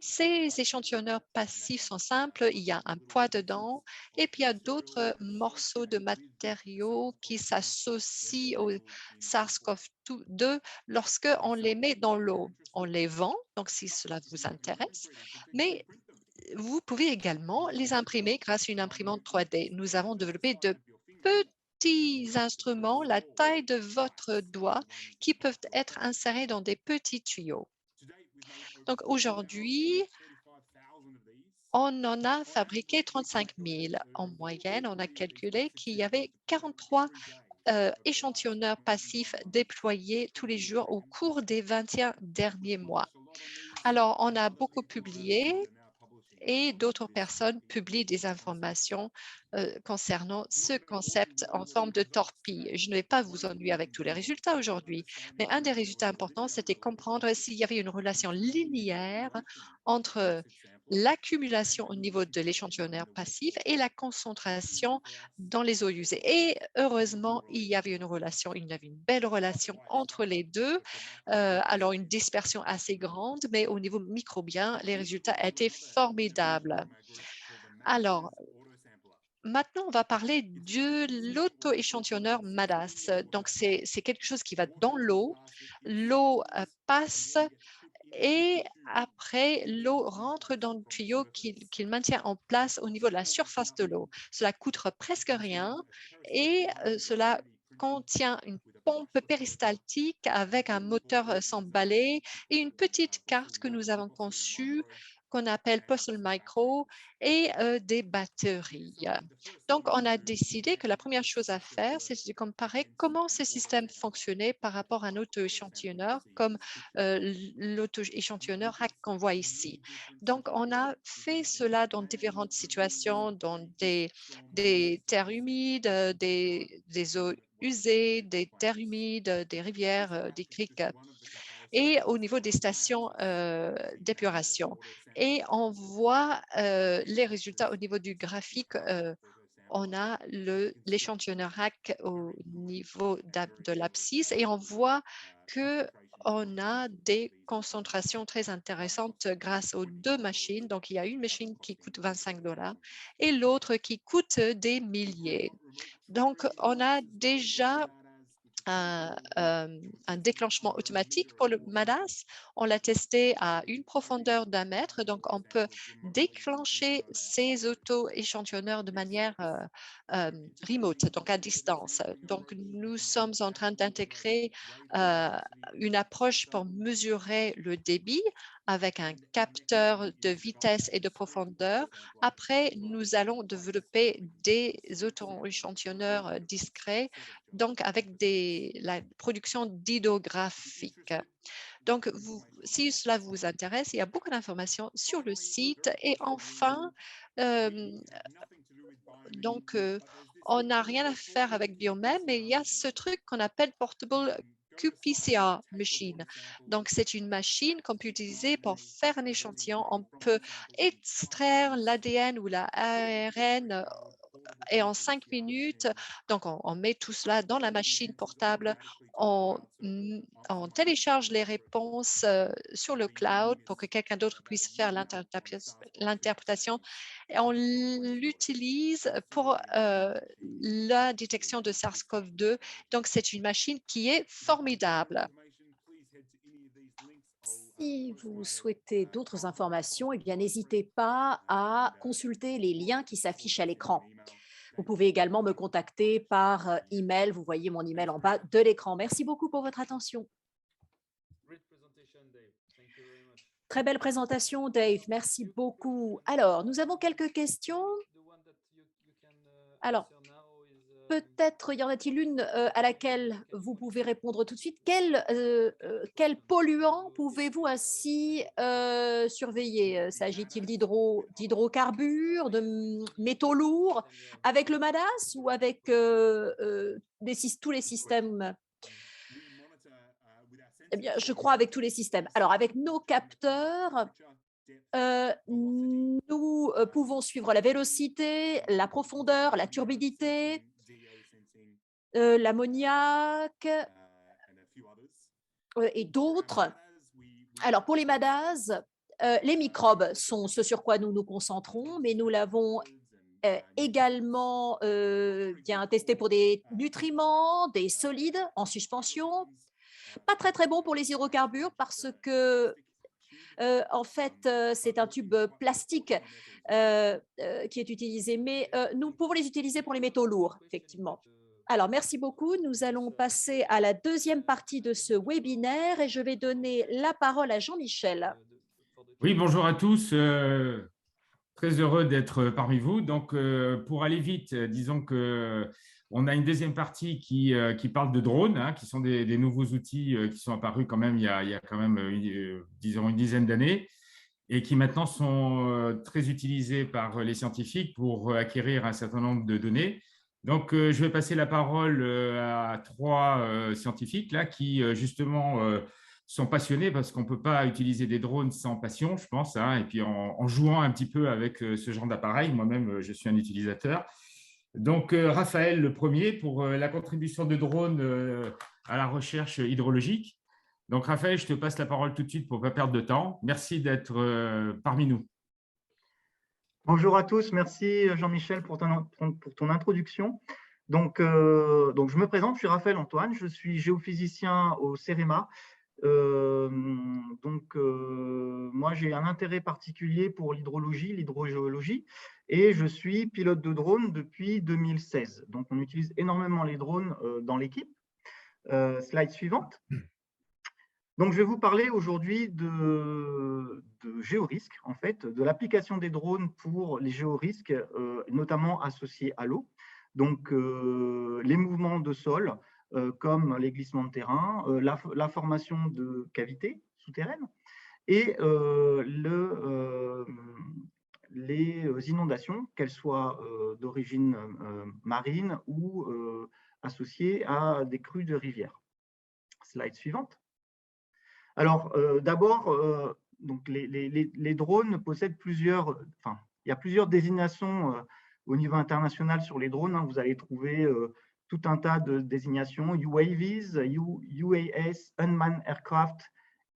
Ces échantillonneurs passifs sont simples. Il y a un poids dedans et puis il y a d'autres morceaux de matériaux qui s'associent au SARS-CoV-2 lorsque on les met dans l'eau. On les vend, donc si cela vous intéresse, mais vous pouvez également les imprimer grâce à une imprimante 3D. Nous avons développé de petits instruments, la taille de votre doigt, qui peuvent être insérés dans des petits tuyaux. Donc aujourd'hui, on en a fabriqué 35 000. En moyenne, on a calculé qu'il y avait 43 échantillonneurs passifs déployés tous les jours au cours des 21 derniers mois. Alors, on a beaucoup publié et d'autres personnes publient des informations concernant ce concept en forme de torpille. Je ne vais pas vous ennuyer avec tous les résultats aujourd'hui, mais un des résultats importants, c'était comprendre s'il y avait une relation linéaire entre l'accumulation au niveau de l'échantillonneur passif et la concentration dans les eaux usées. Et heureusement, il y avait une belle relation entre les deux. Alors, une dispersion assez grande, mais au niveau microbien, les résultats étaient formidables. Alors, maintenant, on va parler de l'auto-échantillonneur MADAS. Donc, c'est quelque chose qui va dans l'eau. L'eau passe et après, l'eau rentre dans le tuyau qu'il maintient en place au niveau de la surface de l'eau. Cela coûte presque rien et cela contient une pompe péristaltique avec un moteur sans balai et une petite carte que nous avons conçue qu'on appelle Postal Micro et des batteries. Donc, on a décidé que la première chose à faire, c'est de comparer comment ces systèmes fonctionnaient par rapport à un auto-échantillonneur comme l'auto-échantillonneur Rack qu'on voit ici. Donc, on a fait cela dans différentes situations, dans des terres humides, des eaux usées, des terres humides, des rivières, des criques et au niveau des stations d'épuration. Et on voit les résultats au niveau du graphique. On a l'échantillonneur Rack au niveau de l'abscisse et on voit qu'on a des concentrations très intéressantes grâce aux deux machines. Donc, il y a une machine qui coûte $25 et l'autre qui coûte des milliers. Donc, on a déjà un déclenchement automatique pour le MADAS. On l'a testé à une profondeur d'1 mètre. Donc, on peut déclencher ces auto-échantillonneurs de manière remote, donc à distance. Donc, nous sommes en train d'intégrer une approche pour mesurer le débit avec un capteur de vitesse et de profondeur. Après, nous allons développer des auto-échantillonneurs discrets, donc avec la production d'hydrographiques. Donc, si cela vous intéresse, il y a beaucoup d'informations sur le site. Et enfin, donc, on n'a rien à faire avec Biomem, mais il y a ce truc qu'on appelle Portable qPCR machine. Donc, c'est une machine qu'on peut utiliser pour faire un échantillon. On peut extraire l'ADN ou l'ARN et en 5 minutes, donc on met tout cela dans la machine portable, on télécharge les réponses sur le cloud pour que quelqu'un d'autre puisse faire l'interprétation et on l'utilise pour la détection de SARS-CoV-2. Donc, c'est une machine qui est formidable. Si vous souhaitez d'autres informations, eh bien, n'hésitez pas à consulter les liens qui s'affichent à l'écran. Vous pouvez également me contacter par email. Vous voyez mon email en bas de l'écran. Merci beaucoup pour votre attention. Très belle présentation, Dave. Merci beaucoup. Alors, nous avons quelques questions. Alors, peut-être y en a-t-il une à laquelle vous pouvez répondre tout de suite. Quel polluant pouvez-vous ainsi surveiller? S'agit-il d'hydrocarbures, de métaux lourds, avec le MADAS ou avec tous les systèmes? Eh bien, je crois avec tous les systèmes. Alors, avec nos capteurs, nous pouvons suivre la vélocité, la profondeur, la turbidité, l'ammoniac et d'autres. Alors, pour les MADAS, les microbes sont ce sur quoi nous nous concentrons, mais nous l'avons également bien testé pour des nutriments, des solides en suspension. Pas très, très bon pour les hydrocarbures parce que en fait, c'est un tube plastique qui est utilisé, mais nous pouvons les utiliser pour les métaux lourds, effectivement. Alors, merci beaucoup. Nous allons passer à la deuxième partie de ce webinaire et je vais donner la parole à Jean-Michel. Oui, bonjour à tous. Très heureux d'être parmi vous. Donc, pour aller vite, disons qu'on a une deuxième partie qui parle de drones, hein, qui sont des nouveaux outils qui sont apparus quand même il y a quand même, disons, une dizaine d'années et qui maintenant sont très utilisés par les scientifiques pour acquérir un certain nombre de données. Donc, je vais passer la parole à trois scientifiques là, qui, justement, sont passionnés parce qu'on ne peut pas utiliser des drones sans passion, je pense, hein, et puis en jouant un petit peu avec ce genre d'appareil. Moi-même, je suis un utilisateur. Donc, Raphaël, le premier, pour la contribution de drones à la recherche hydrologique. Donc, Raphaël, je te passe la parole tout de suite pour ne pas perdre de temps. Merci d'être parmi nous. Bonjour à tous, merci Jean-Michel pour ton introduction. Donc, je me présente, je suis Raphaël Antoine, je suis géophysicien au CEREMA. Moi, j'ai un intérêt particulier pour l'hydrologie, l'hydrogéologie, et je suis pilote de drone depuis 2016. Donc, on utilise énormément les drones dans l'équipe. Slide suivante. Donc, je vais vous parler aujourd'hui de géorisques, en fait, de l'application des drones pour les géorisques, notamment associés à l'eau. Donc, les mouvements de sol, comme les glissements de terrain, la formation de cavités souterraines et les inondations, qu'elles soient d'origine marine ou associées à des crues de rivières. Slide suivante. Alors, d'abord, donc les drones possèdent plusieurs, enfin, il y a plusieurs désignations au niveau international sur les drones. Hein. Vous allez trouver tout un tas de désignations, UAVs, UAS, Unmanned Aircraft,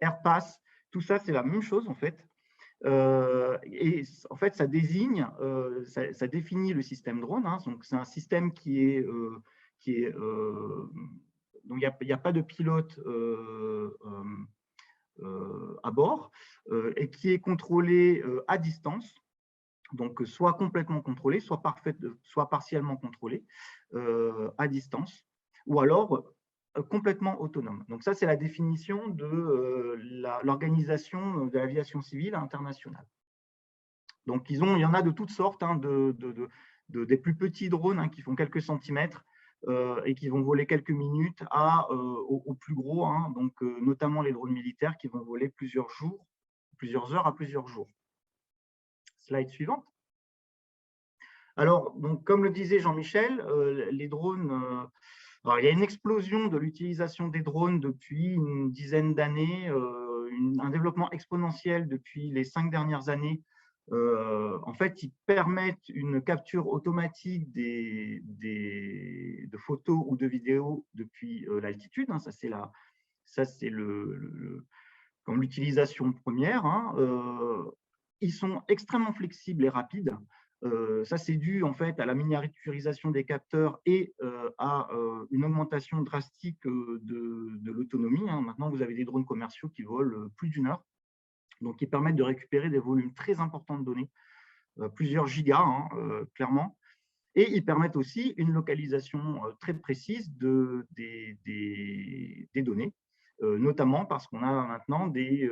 Airpass, tout ça, c'est la même chose en fait. Et en fait, ça désigne, ça définit le système drone. Hein. Donc, c'est un système donc il n'y a pas de pilote à bord et qui est contrôlé à distance. Donc, soit complètement contrôlé, soit partiellement contrôlé à distance, ou alors complètement autonome. Donc, ça, c'est la définition de l'organisation de l'aviation civile internationale. Donc, il y en a de toutes sortes, hein, des plus petits drones hein, qui font quelques centimètres et qui vont voler quelques minutes aux plus gros, hein, donc notamment les drones militaires qui vont voler plusieurs heures à plusieurs jours. Slide suivante. Alors, donc, comme le disait Jean-Michel, les drones, alors, il y a une explosion de l'utilisation des drones depuis une dizaine d'années, un développement exponentiel depuis les 5 dernières années. En fait, ils permettent une capture automatique de photos ou de vidéos depuis l'altitude. Hein, ça, c'est comme l'utilisation première. Hein, ils sont extrêmement flexibles et rapides. Ça, c'est dû en fait à la miniaturisation des capteurs et à une augmentation drastique de l'autonomie. Hein. Maintenant, vous avez des drones commerciaux qui volent plus d'1 heure. Donc, ils permettent de récupérer des volumes très importants de données, plusieurs gigas, hein, clairement. Et ils permettent aussi une localisation très précise des données, notamment parce qu'on a maintenant des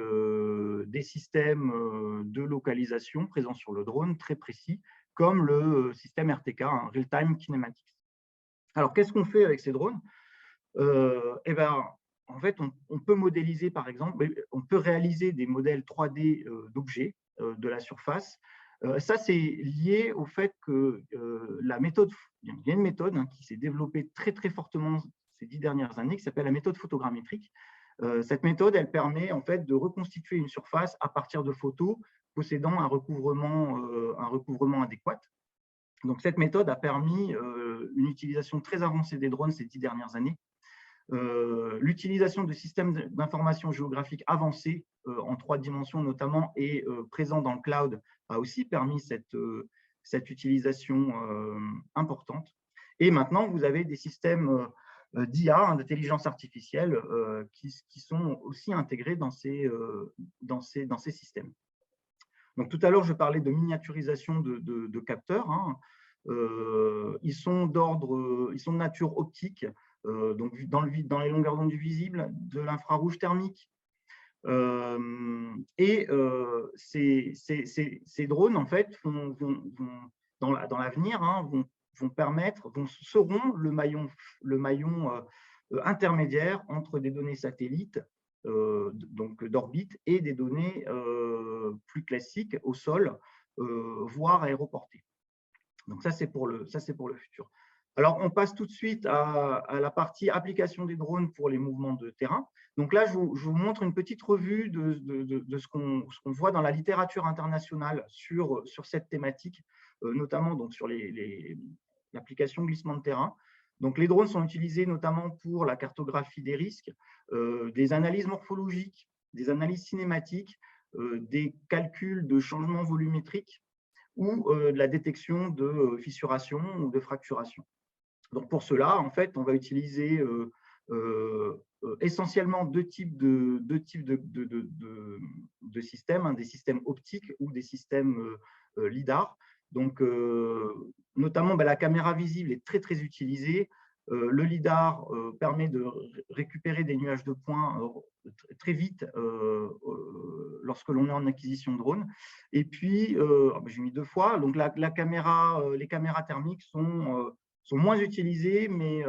systèmes de localisation présents sur le drone très précis, comme le système RTK, hein, Real-Time Kinematics. Alors, qu'est-ce qu'on fait avec ces drones? Eh ben, en fait, on peut modéliser, par exemple, on peut réaliser des modèles 3D d'objets de la surface. Ça, c'est lié au fait que il y a une méthode hein, qui s'est développée très, très fortement ces 10 dernières années, qui s'appelle la méthode photogrammétrique. Cette méthode, elle permet en fait de reconstituer une surface à partir de photos possédant un recouvrement adéquat. Donc, cette méthode a permis une utilisation très avancée des drones ces 10 dernières années. L'utilisation de systèmes d'information géographique avancés en 3 dimensions notamment et présents dans le cloud a aussi permis cette utilisation importante. Et maintenant, vous avez des systèmes d'IA, hein, d'intelligence artificielle, qui sont aussi intégrés dans ces systèmes. Donc, tout à l'heure, je parlais de miniaturisation de capteurs. Hein. Ils sont de nature optique, donc dans les longueurs d'onde du visible, de l'infrarouge thermique. Ces drones, en fait, dans l'avenir, hein, seront le maillon intermédiaire entre des données satellites, donc d'orbite, et des données plus classiques au sol, voire aéroportées. Donc ça, c'est pour le futur. Alors, on passe tout de suite à la partie application des drones pour les mouvements de terrain. Donc là, je vous montre une petite revue de ce qu'on voit dans la littérature internationale sur cette thématique, notamment donc, sur l'application glissement de terrain. Donc, les drones sont utilisés notamment pour la cartographie des risques, des analyses morphologiques, des analyses cinématiques, des calculs de changements volumétriques ou de la détection de fissuration ou de fracturation. Donc, pour cela, en fait, on va utiliser essentiellement deux types de systèmes, hein, des systèmes optiques ou des systèmes LIDAR. Donc, notamment, la caméra visible est très, très utilisée Le LIDAR permet de récupérer des nuages de points très vite lorsque l'on est en acquisition de drone. Et puis, j'ai mis 2 fois, donc les caméras thermiques sont moins utilisées, mais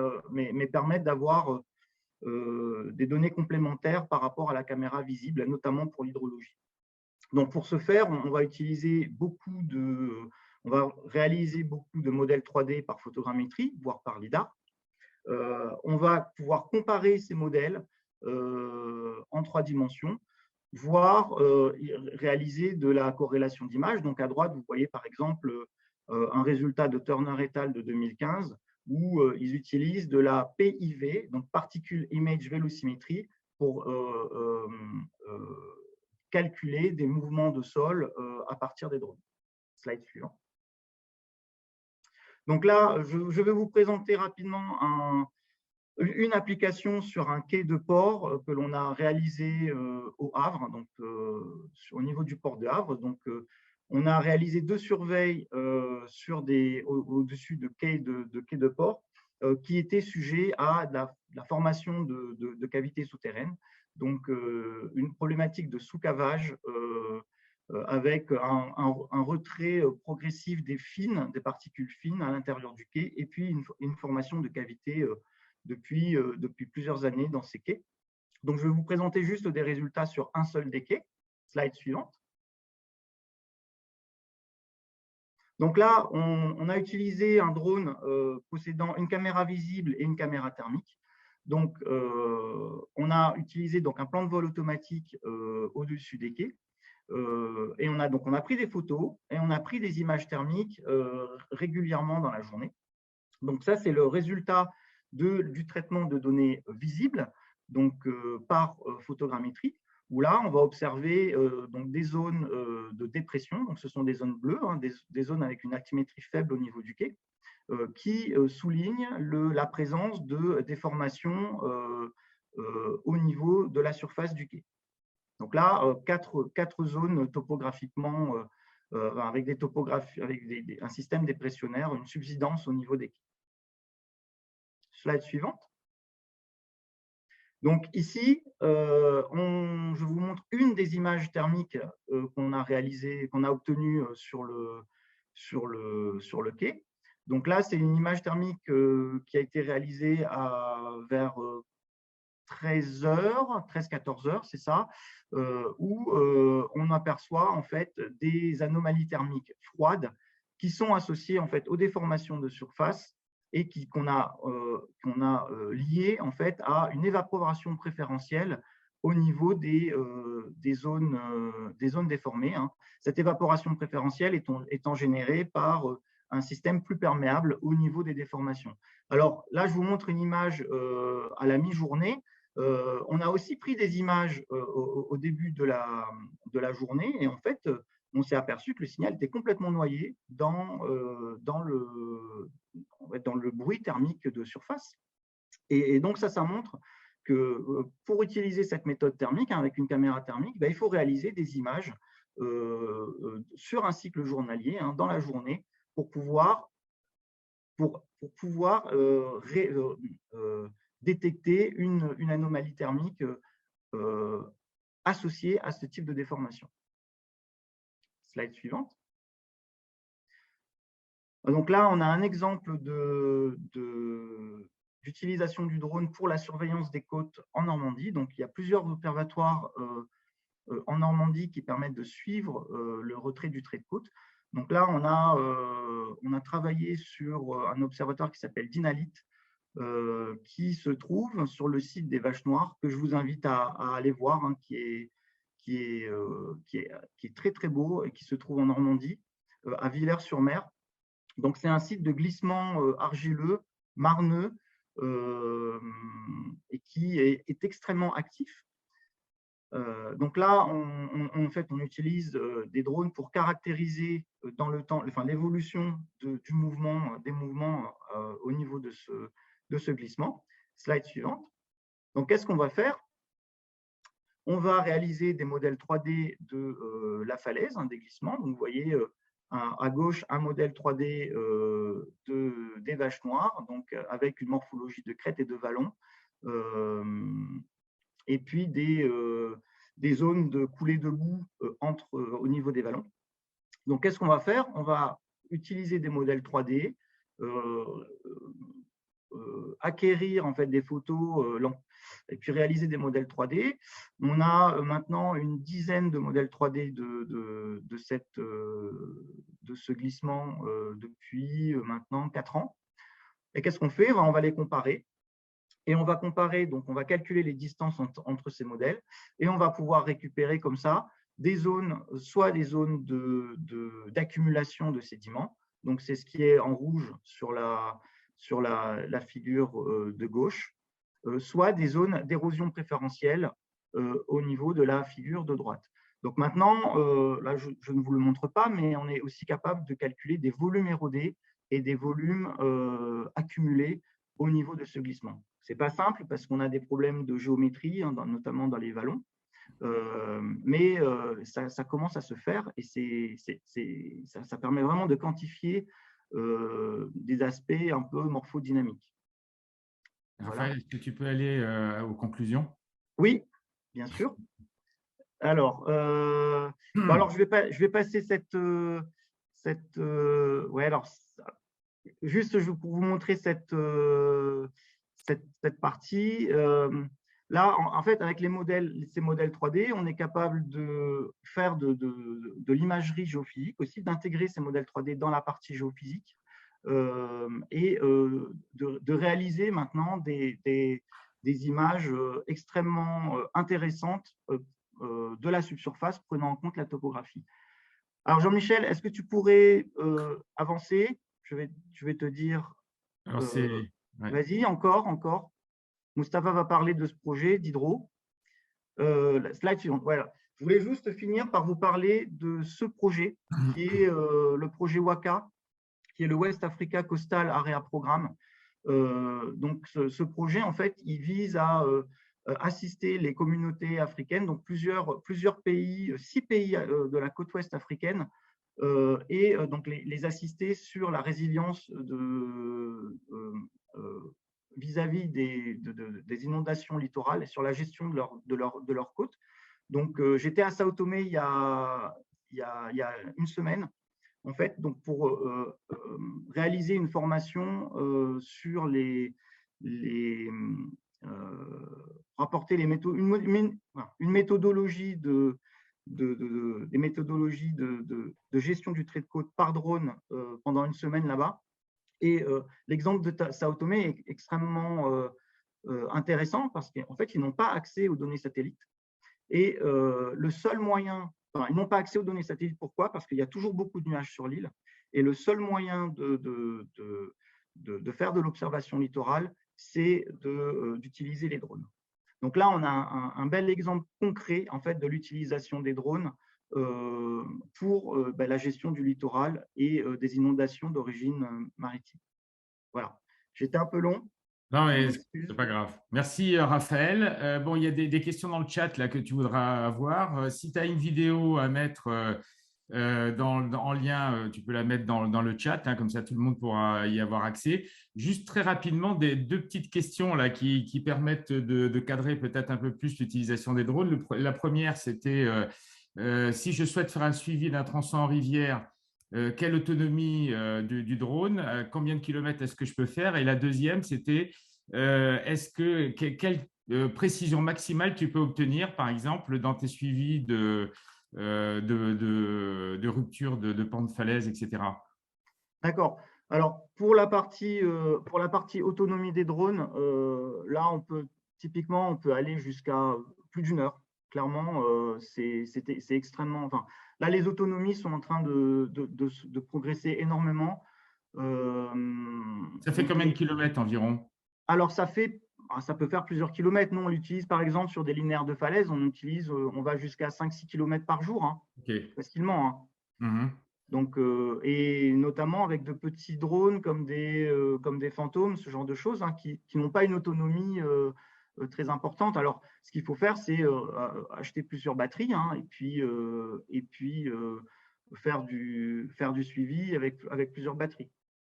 permettent d'avoir des données complémentaires par rapport à la caméra visible, notamment pour l'hydrologie. Donc, pour ce faire, on va réaliser beaucoup de modèles 3D par photogrammétrie, voire par LIDAR. On va pouvoir comparer ces modèles en 3 dimensions, voire réaliser de la corrélation d'images. Donc, à droite, vous voyez par exemple un résultat de Turner et al. De 2015, où ils utilisent de la PIV, donc Particle Image Velocimetry, pour calculer des mouvements de sol à partir des drones. Slide suivant. Donc là, je vais vous présenter rapidement une application sur un quai de port que l'on a réalisé au Havre, donc au niveau du port de Havre. Donc, on a réalisé 2 surveilles au-dessus de quais de port qui étaient sujets à la formation de cavités souterraines. Donc, une problématique de sous-cavage avec un retrait progressif des particules fines à l'intérieur du quai, et puis une formation de cavités depuis plusieurs années dans ces quais. Donc, je vais vous présenter juste des résultats sur un seul des quais. Slide suivante. Donc là, on a utilisé un drone possédant une caméra visible et une caméra thermique. Donc, on a utilisé donc, un plan de vol automatique au-dessus des quais. Et on a pris des photos et on a pris des images thermiques régulièrement dans la journée. Donc ça, c'est le résultat du traitement de données visibles, donc par photogrammétrie, où là, on va observer donc des zones de dépression. Donc ce sont des zones bleues, hein, des zones avec une altimétrie faible au niveau du quai, qui soulignent la présence de déformations au niveau de la surface du quai. Donc là, 4 zones topographiquement, avec un système dépressionnaire, une subsidence au niveau des quais. Slide suivante. Donc ici, je vous montre une des images thermiques qu'on a réalisées, qu'on a obtenues sur le quai. Donc là, c'est une image thermique qui a été réalisée vers 13-14 heures, c'est ça, où on aperçoit en fait des anomalies thermiques froides qui sont associées en fait aux déformations de surface et qu'on a liées en fait à une évaporation préférentielle au niveau des zones déformées, hein. Cette évaporation préférentielle étant générée par un système plus perméable au niveau des déformations. Alors là, je vous montre une image à la mi-journée. On a aussi pris des images au début de la journée et en fait, on s'est aperçu que le signal était complètement noyé dans le bruit thermique de surface. Et donc ça montre que pour utiliser cette méthode thermique, hein, avec une caméra thermique, il faut réaliser des images sur un cycle journalier, hein, dans la journée, pour pouvoir détecter une anomalie thermique associée à ce type de déformation. Slide suivante. Donc là, on a un exemple d'utilisation du drone pour la surveillance des côtes en Normandie. Donc, il y a plusieurs observatoires en Normandie qui permettent de suivre le retrait du trait de côte. Donc là, on a travaillé sur un observatoire qui s'appelle Dinalit, qui se trouve sur le site des Vaches Noires, que je vous invite à aller voir, hein, qui est très très beau et qui se trouve en Normandie, à Villers-sur-Mer. Donc c'est un site de glissement argileux, marneux, et qui est extrêmement actif. Donc là, on utilise des drones pour caractériser dans le temps, l'évolution des mouvements au niveau de ce glissement. Slide suivante. Donc, qu'est-ce qu'on va faire? On va réaliser des modèles 3D de la falaise, hein, des glissements. Donc, vous voyez à gauche un modèle 3D des vaches noires, donc avec une morphologie de crête et de vallon, et puis des zones de coulée de boue au niveau des vallons. Donc, qu'est-ce qu'on va faire? On va utiliser des modèles 3D, acquérir en fait des photos et puis réaliser des modèles 3D. On a maintenant une dizaine de modèles 3D de ce glissement depuis maintenant 4 ans. Et qu'est-ce qu'on fait? On va les comparer. Et on va comparer, donc on va calculer les distances entre ces modèles et on va pouvoir récupérer comme ça des zones, soit des zones d'accumulation de sédiments. Donc, c'est ce qui est en rouge sur la figure de gauche, soit des zones d'érosion préférentielle au niveau de la figure de droite. Donc maintenant, là, je ne vous le montre pas, mais on est aussi capable de calculer des volumes érodés et des volumes accumulés au niveau de ce glissement. Ce n'est pas simple parce qu'on a des problèmes de géométrie, hein, notamment dans les vallons, mais ça commence à se faire et ça permet vraiment de quantifier des aspects un peu morphodynamiques. Raphaël, voilà. Est-ce que tu peux aller aux conclusions? Oui, bien sûr. Alors, alors je vais passer ouais, alors, juste pour vous montrer cette partie. Là, en fait, avec ces modèles 3D, on est capable de faire de l'imagerie géophysique, aussi d'intégrer ces modèles 3D dans la partie géophysique et de réaliser maintenant des images extrêmement intéressantes de la subsurface, prenant en compte la topographie. Alors, Jean-Michel, est-ce que tu pourrais avancer? Je vais te dire… Vas-y, encore. Moustapha va parler de ce projet d'hydro. Slide suivante. Voilà. Je voulais juste finir par vous parler de ce projet qui est le projet WACA, qui est le West Africa Coastal Area Programme. Donc, ce projet, en fait, il vise à assister les communautés africaines, donc plusieurs pays, 6 pays de la côte ouest africaine, et donc les assister sur la résilience vis-à-vis des inondations littorales et sur la gestion de leurs côtes. Donc, j'étais à Sao Tomé il y a une semaine, en fait, donc pour réaliser une formation sur rapporter une méthodologie des méthodologies de gestion du trait de côte par drone pendant une semaine là-bas. Et l'exemple de Sao Tomé est extrêmement intéressant parce qu'en fait, ils n'ont pas accès aux données satellites. Et le seul moyen, ils n'ont pas accès aux données satellites. Pourquoi? Parce qu'il y a toujours beaucoup de nuages sur l'île. Et le seul moyen de faire de l'observation littorale, c'est d'utiliser les drones. Donc là, on a un bel exemple concret en fait, de l'utilisation des drones pour la gestion du littoral et des inondations d'origine maritime. Voilà, j'étais un peu long. Non, mais c'est pas grave. Merci, Raphaël. Bon, il y a des questions dans le chat là, que tu voudras avoir. Si tu as une vidéo à mettre en lien, tu peux la mettre dans le chat, hein, comme ça tout le monde pourra y avoir accès. Juste très rapidement, deux petites questions là, qui permettent de cadrer peut-être un peu plus l'utilisation des drones. La première, c'était si je souhaite faire un suivi d'un tronçon en rivière, quelle autonomie du drone, combien de kilomètres est-ce que je peux faire? Et la deuxième, c'était quelle précision maximale tu peux obtenir, par exemple, dans tes suivis de rupture de pente de falaise, etc. D'accord. Alors, pour la partie autonomie des drones, là, typiquement, on peut aller jusqu'à plus d'1 heure. Clairement, c'est extrêmement… Enfin, là, les autonomies sont en train de progresser énormément. Ça fait combien de kilomètres environ? Alors, ça peut faire plusieurs kilomètres. Nous, on l'utilise par exemple sur des linéaires de falaise. On va jusqu'à 5-6 kilomètres par jour, hein, facilement. Hein. Donc, et notamment avec de petits drones comme des fantômes, ce genre de choses, hein, qui n'ont pas une autonomie très importante. Alors, ce qu'il faut faire, c'est acheter plusieurs batteries, hein, et puis faire du suivi avec plusieurs batteries.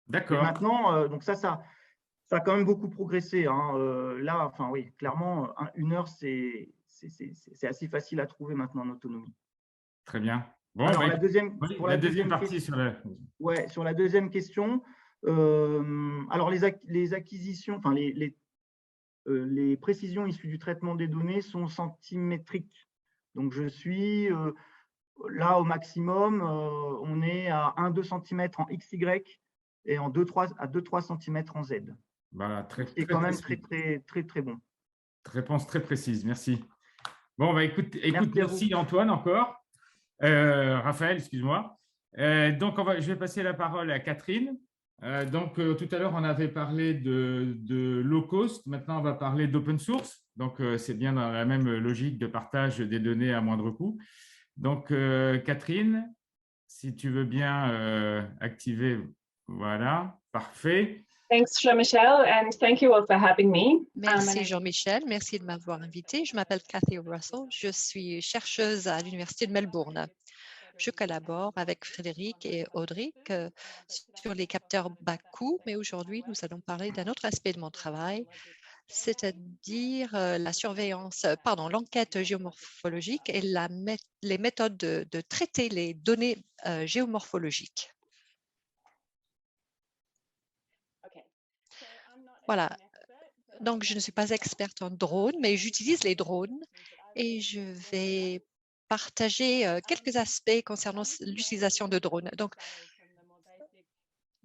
Et D'accord. maintenant, donc ça a quand même beaucoup progressé, hein. Là, enfin oui, clairement, 1 heure, c'est assez facile à trouver maintenant en autonomie. Très bien. Bon, Alors, bah, la deuxième, oui, pour la la deuxième deuxième partie question, sur la… ouais, sur la deuxième question, alors les acquisitions, enfin les précisions issues du traitement des données sont centimétriques. Donc, je suis là au maximum, on est à 1-2 cm en XY et en 2-3 cm en Z. Voilà, très, Ce qui est très quand même précis. très bon. Réponse très précise, merci. Bon, bah, écoute, Merci à vous. merci Antoine encore. Raphaël, excuse-moi. Donc, je vais passer la parole à Catherine. Tout à l'heure, on avait parlé de low cost. Maintenant, on va parler d'open source. Donc, c'est bien dans la même logique de partage des données à moindre coût. Donc, Catherine, si tu veux bien activer, voilà, parfait. Thanks, Jean-Michel, and thank you all for having me. Merci Jean-Michel, merci de m'avoir invité. Je m'appelle Cathy Russell, je suis chercheuse à l'Université de Melbourne. Je collabore avec Frédéric et Audric sur les capteurs bas coût, mais aujourd'hui, nous allons parler d'un autre aspect de mon travail, c'est-à-dire l'enquête géomorphologique et les méthodes de traiter les données géomorphologiques. Voilà. Donc, je ne suis pas experte en drones, mais j'utilise les drones et je vais partager quelques aspects concernant l'utilisation de drones.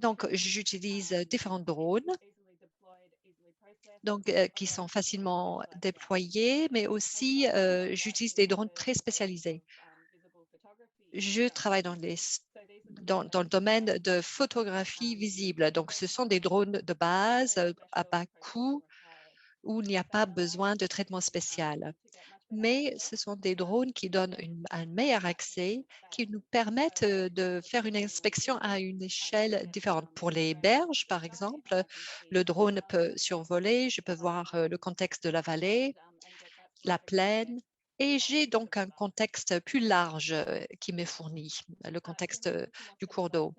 Donc j'utilise différents drones qui sont facilement déployés, mais aussi j'utilise des drones très spécialisés. Je travaille dans le domaine de photographie visible. Donc, ce sont des drones de base à bas coût où il n'y a pas besoin de traitement spécial. Mais ce sont des drones qui donnent un meilleur accès, qui nous permettent de faire une inspection à une échelle différente. Pour les berges, par exemple, le drone peut survoler, je peux voir le contexte de la vallée, la plaine, et j'ai donc un contexte plus large qui m'est fourni, le contexte du cours d'eau.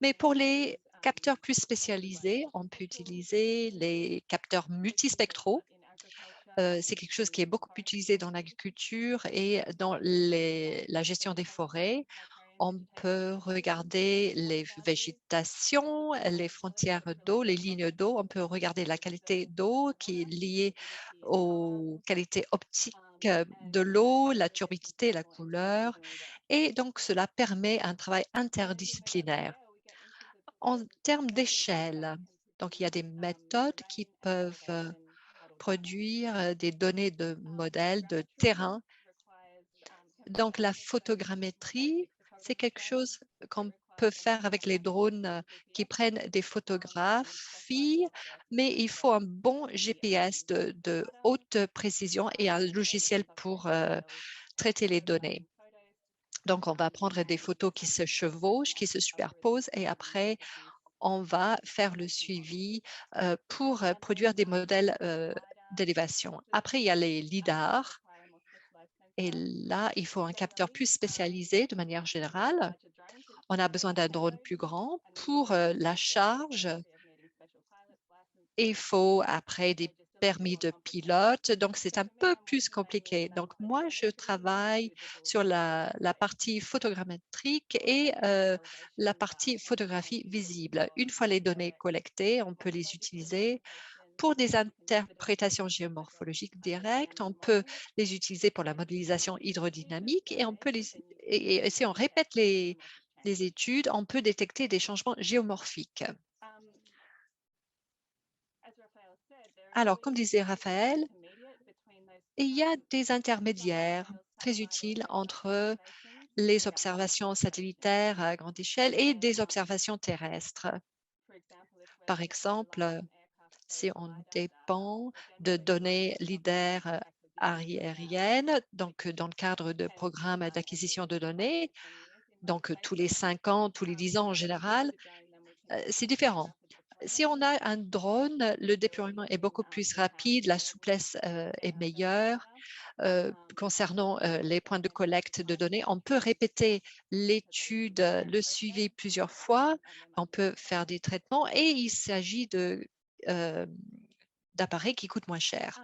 Mais pour les capteurs plus spécialisés, on peut utiliser les capteurs multispectraux. C'est quelque chose qui est beaucoup utilisé dans l'agriculture et dans la gestion des forêts. On peut regarder les végétations, les frontières d'eau, les lignes d'eau. On peut regarder la qualité d'eau qui est liée aux qualités optiques de l'eau, la turbidité, la couleur. Et donc, cela permet un travail interdisciplinaire. En termes d'échelle, donc il y a des méthodes qui peuvent produire des données de modèles, de terrain. Donc, la photogrammétrie, c'est quelque chose qu'on peut faire avec les drones qui prennent des photographies, mais il faut un bon GPS de haute précision et un logiciel pour traiter les données. Donc, on va prendre des photos qui se chevauchent, qui se superposent et après, on va faire le suivi pour produire des modèles d'élévation. Après, il y a les lidars. Et là, il faut un capteur plus spécialisé de manière générale. On a besoin d'un drone plus grand pour la charge. Il faut après des permis de pilote. Donc, c'est un peu plus compliqué. Donc, moi, je travaille sur la partie photogrammétrique et la partie photographie visible. Une fois les données collectées, on peut les utiliser pour des interprétations géomorphologiques directes. On peut les utiliser pour la modélisation hydrodynamique et si on répète les études, on peut détecter des changements géomorphiques. Alors, comme disait Raphaël, il y a des intermédiaires très utiles entre les observations satellitaires à grande échelle et des observations terrestres. Par exemple, si on dépend de données LIDAR aériennes, donc dans le cadre de programmes d'acquisition de données, donc tous les 5 ans, tous les 10 ans en général, c'est différent. Si on a un drone, le déploiement est beaucoup plus rapide, la souplesse est meilleure. Concernant les points de collecte de données, on peut répéter l'étude, le suivi plusieurs fois, on peut faire des traitements et il s'agit d'appareils qui coûtent moins cher.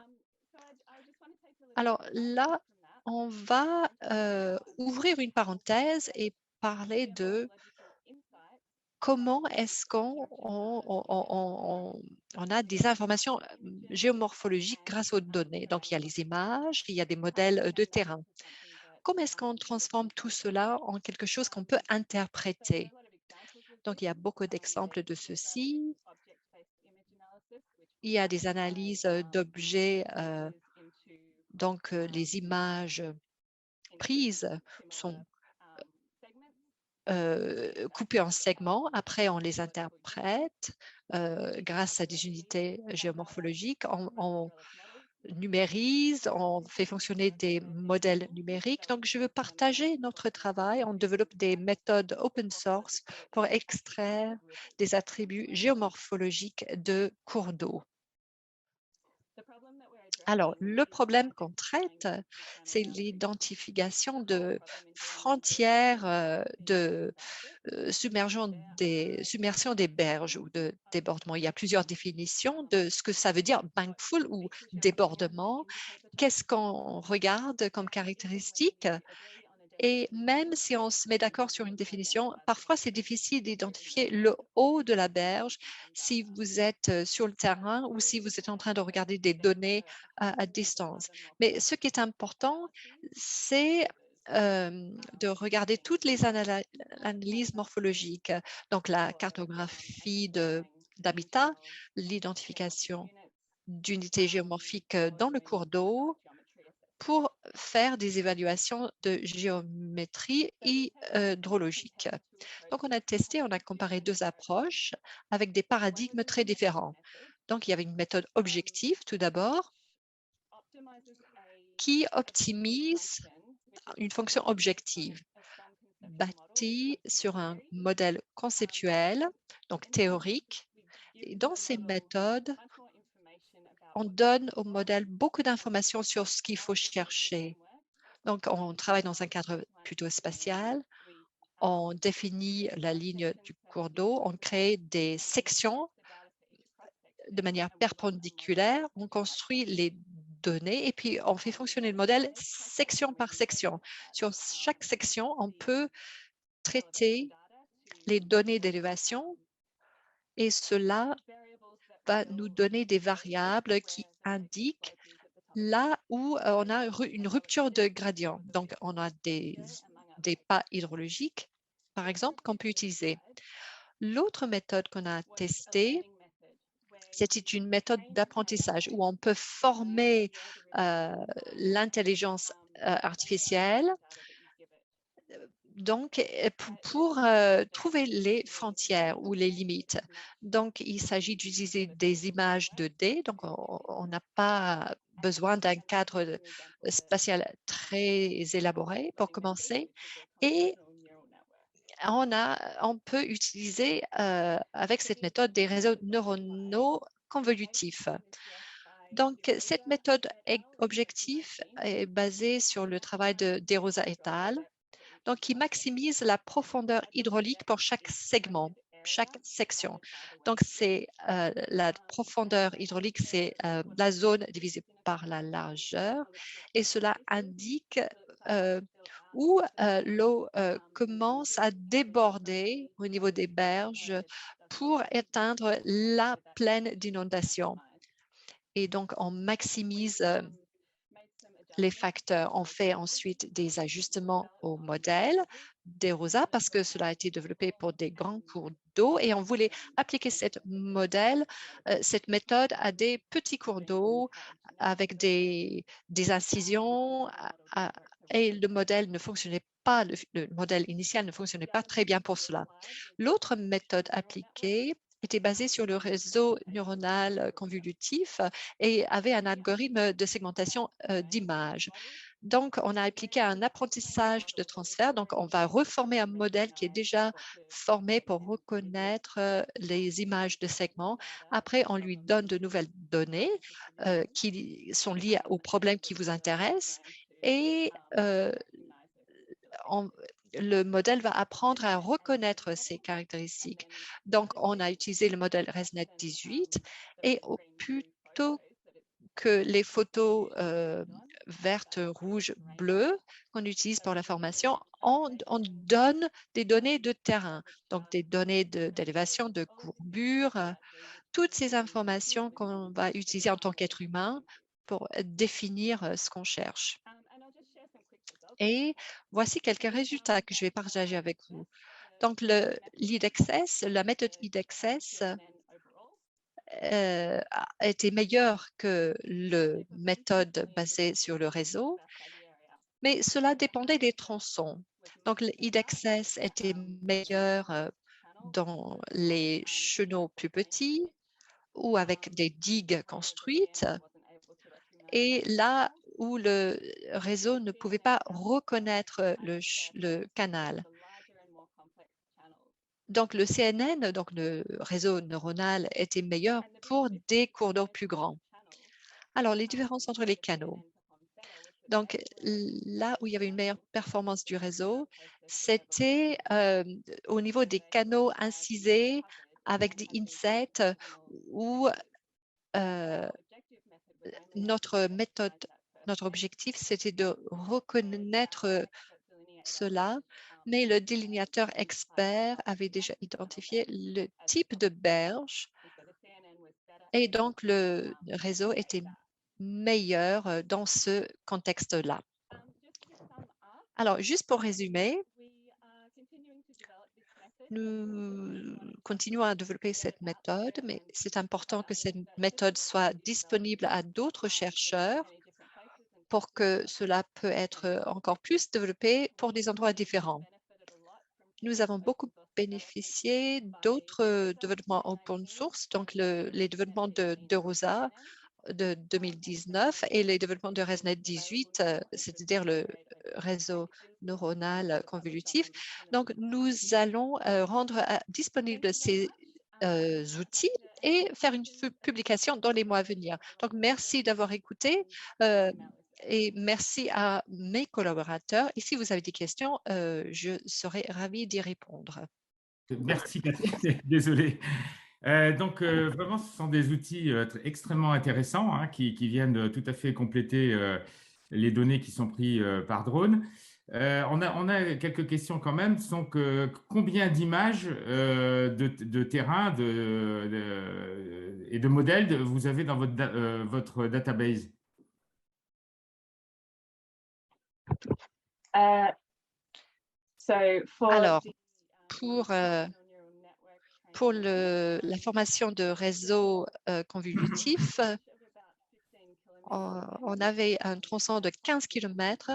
Alors là, on va ouvrir une parenthèse et parler de comment est-ce qu'on a des informations géomorphologiques grâce aux données. Donc, il y a les images, il y a des modèles de terrain. Comment est-ce qu'on transforme tout cela en quelque chose qu'on peut interpréter? Donc, il y a beaucoup d'exemples de ceci. Il y a des analyses d'objets. Donc, les images prises sont coupées en segments. Après, on les interprète grâce à des unités géomorphologiques. On numérise, on fait fonctionner des modèles numériques. Donc, je veux partager notre travail. On développe des méthodes open source pour extraire des attributs géomorphologiques de cours d'eau. Alors, le problème qu'on traite, c'est l'identification de frontières de submersion des berges ou de débordement. Il y a plusieurs définitions de ce que ça veut dire bankful ou débordement. Qu'est-ce qu'on regarde comme caractéristique? Et même si on se met d'accord sur une définition, parfois c'est difficile d'identifier le haut de la berge si vous êtes sur le terrain ou si vous êtes en train de regarder des données à distance. Mais ce qui est important, c'est de regarder toutes les analyses morphologiques, donc la cartographie d'habitat, l'identification d'unités géomorphiques dans le cours d'eau, pour faire des évaluations de géométrie hydrologique. Donc, on a testé, on a comparé deux approches avec des paradigmes très différents. Donc, il y avait une méthode objective, tout d'abord, qui optimise une fonction objective bâtie sur un modèle conceptuel, donc théorique. Et dans ces méthodes, on donne au modèle beaucoup d'informations sur ce qu'il faut chercher. Donc, on travaille dans un cadre plutôt spatial. On définit la ligne du cours d'eau. On crée des sections de manière perpendiculaire. On construit les données et puis on fait fonctionner le modèle section par section. Sur chaque section, on peut traiter les données d'élévation et cela va nous donner des variables qui indiquent là où on a une rupture de gradient. Donc, on a des pas hydrologiques, par exemple, qu'on peut utiliser. L'autre méthode qu'on a testée, c'était une méthode d'apprentissage où on peut former l'intelligence artificielle donc, pour trouver les frontières ou les limites. Donc, il s'agit d'utiliser des images 2D. Donc, on n'a pas besoin d'un cadre spatial très élaboré pour commencer. Et on peut utiliser avec cette méthode des réseaux neuronaux convolutifs. Donc, cette méthode objective est basée sur le travail de De Rosa et al. Donc, qui maximise la profondeur hydraulique pour chaque segment, chaque section. Donc, c'est la profondeur hydraulique, c'est la zone divisée par la largeur et cela indique où l'eau commence à déborder au niveau des berges pour atteindre la plaine d'inondation. Et donc, on maximise les facteurs. On fait ensuite des ajustements au modèle De Rosa parce que cela a été développé pour des grands cours d'eau et on voulait appliquer cette méthode à des petits cours d'eau avec des incisions et le modèle ne fonctionnait pas, le modèle initial ne fonctionnait pas très bien pour cela. L'autre méthode appliquée était basé sur le réseau neuronal convolutif et avait un algorithme de segmentation d'images. Donc, on a appliqué un apprentissage de transfert. Donc, on va reformer un modèle qui est déjà formé pour reconnaître les images de segments. Après, on lui donne de nouvelles données qui sont liées aux problèmes qui vous intéressent et le modèle va apprendre à reconnaître ces caractéristiques. Donc, on a utilisé le modèle ResNet 18 et plutôt que les photos vertes, rouges, bleues qu'on utilise pour la formation, on donne des données de terrain, donc des données d'élévation, de courbure, toutes ces informations qu'on va utiliser en tant qu'être humain pour définir ce qu'on cherche. Et voici quelques résultats que je vais partager avec vous. Donc, l'IDXS, la méthode IDXS a été meilleure que la méthode basée sur le réseau, mais cela dépendait des tronçons. Donc, l'IDXS était meilleur dans les chenaux plus petits ou avec des digues construites. Et là où le réseau ne pouvait pas reconnaître le canal. Donc, le CNN, donc le réseau neuronal, était meilleur pour des cours d'eau plus grands. Alors, les différences entre les canaux. Donc, là où il y avait une meilleure performance du réseau, c'était au niveau des canaux incisés avec des insets où notre méthode, notre objectif, c'était de reconnaître cela, mais le délinéateur expert avait déjà identifié le type de berge et donc le réseau était meilleur dans ce contexte-là. Alors, juste pour résumer, nous continuons à développer cette méthode, mais c'est important que cette méthode soit disponible à d'autres chercheurs pour que cela peut être encore plus développé pour des endroits différents. Nous avons beaucoup bénéficié d'autres développements open source, donc les développements de Rosa de 2019 et les développements de ResNet 18, c'est-à-dire le réseau neuronal convolutif. Donc, nous allons rendre disponibles ces outils et faire une publication dans les mois à venir. Donc, merci d'avoir écouté et merci à mes collaborateurs. Et si vous avez des questions, je serai ravie d'y répondre. Merci, Catherine. Désolé. Donc, vraiment, ce sont des outils extrêmement intéressants hein, qui viennent tout à fait compléter les données qui sont prises par drone. On a quelques questions quand même. Donc, combien d'images de terrain et de modèles vous avez dans votre database? Alors, pour la formation de réseaux convolutifs, on avait un tronçon de 15 km.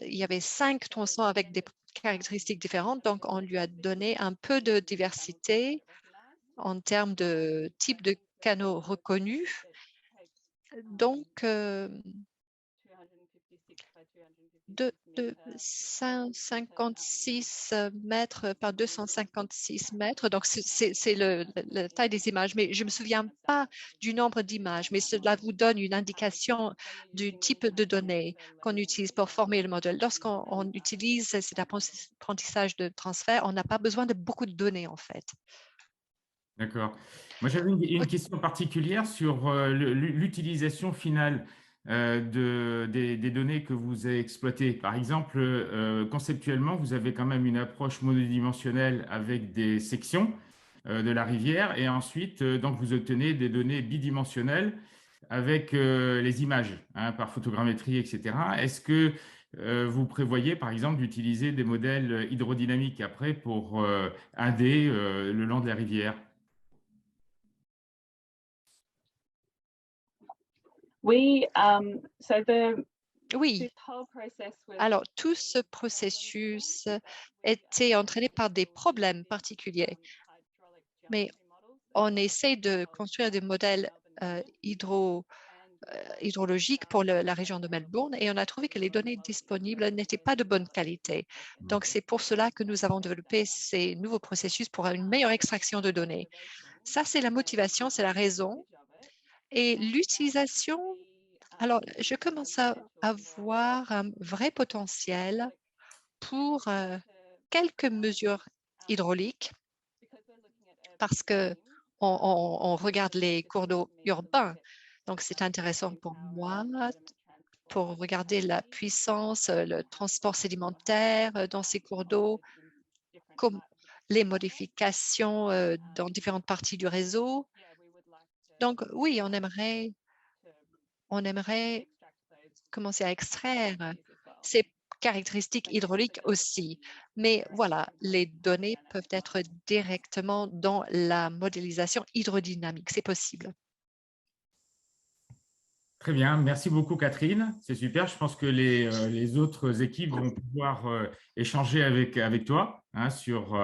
Il y avait 5 tronçons avec des caractéristiques différentes. Donc, on lui a donné un peu de diversité en termes de type de canaux reconnus. Donc, de 156 mètres par 256 mètres. Donc, c'est la taille des images, mais je ne me souviens pas du nombre d'images, mais cela vous donne une indication du type de données qu'on utilise pour former le modèle. Lorsqu'on utilise cet apprentissage de transfert, on n'a pas besoin de beaucoup de données, en fait. D'accord. Moi, j'avais une question particulière sur l'utilisation finale des données que vous avez exploitées. Par exemple, conceptuellement, vous avez quand même une approche monodimensionnelle avec des sections de la rivière et ensuite, donc, vous obtenez des données bidimensionnelles avec les images hein, par photogrammétrie, etc. Est-ce que vous prévoyez, par exemple, d'utiliser des modèles hydrodynamiques après pour 1D le long de la rivière? Oui. Alors, tout ce processus était entraîné par des problèmes particuliers. Mais on essaie de construire des modèles hydrologiques pour la région de Melbourne et on a trouvé que les données disponibles n'étaient pas de bonne qualité. Donc, c'est pour cela que nous avons développé ces nouveaux processus pour une meilleure extraction de données. Ça, c'est la motivation, c'est la raison. Et l'utilisation, alors, je commence à avoir un vrai potentiel pour quelques mesures hydrauliques parce que on regarde les cours d'eau urbains. Donc, c'est intéressant pour moi pour regarder la puissance, le transport sédimentaire dans ces cours d'eau, comme les modifications dans différentes parties du réseau. Donc, oui, on aimerait commencer à extraire ces caractéristiques hydrauliques aussi. Mais voilà, les données peuvent être directement dans la modélisation hydrodynamique. C'est possible. Très bien, merci beaucoup Catherine, c'est super. Je pense que les autres équipes vont pouvoir échanger avec toi sur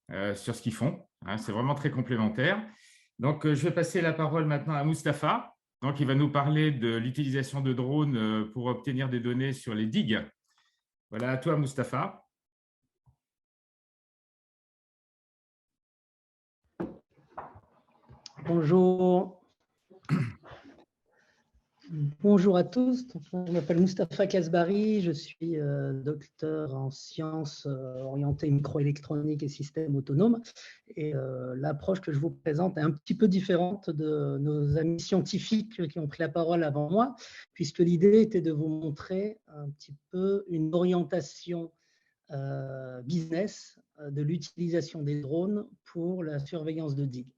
ce qu'ils font. C'est vraiment très complémentaire. Donc, je vais passer la parole maintenant à Mustapha. Donc, il va nous parler de l'utilisation de drones pour obtenir des données sur les digues. Voilà, à toi Mustapha. Bonjour. Bonjour à tous, je m'appelle Mustapha Kasbari, je suis docteur en sciences orientées microélectronique et systèmes autonomes. Et l'approche que je vous présente est un petit peu différente de nos amis scientifiques qui ont pris la parole avant moi, puisque l'idée était de vous montrer un petit peu une orientation business de l'utilisation des drones pour la surveillance de digues.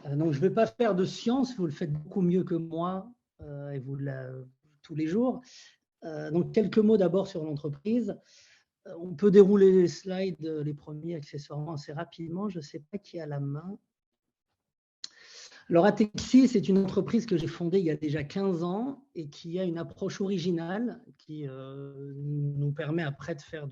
Donc, je ne vais pas faire de science, vous le faites beaucoup mieux que moi et vous tous les jours. Donc, quelques mots d'abord sur l'entreprise. On peut dérouler les slides, les premiers accessoirement assez rapidement. Je ne sais pas qui a la main. Alors, Atexi, c'est une entreprise que j'ai fondée il y a déjà 15 ans et qui a une approche originale qui nous permet après de faire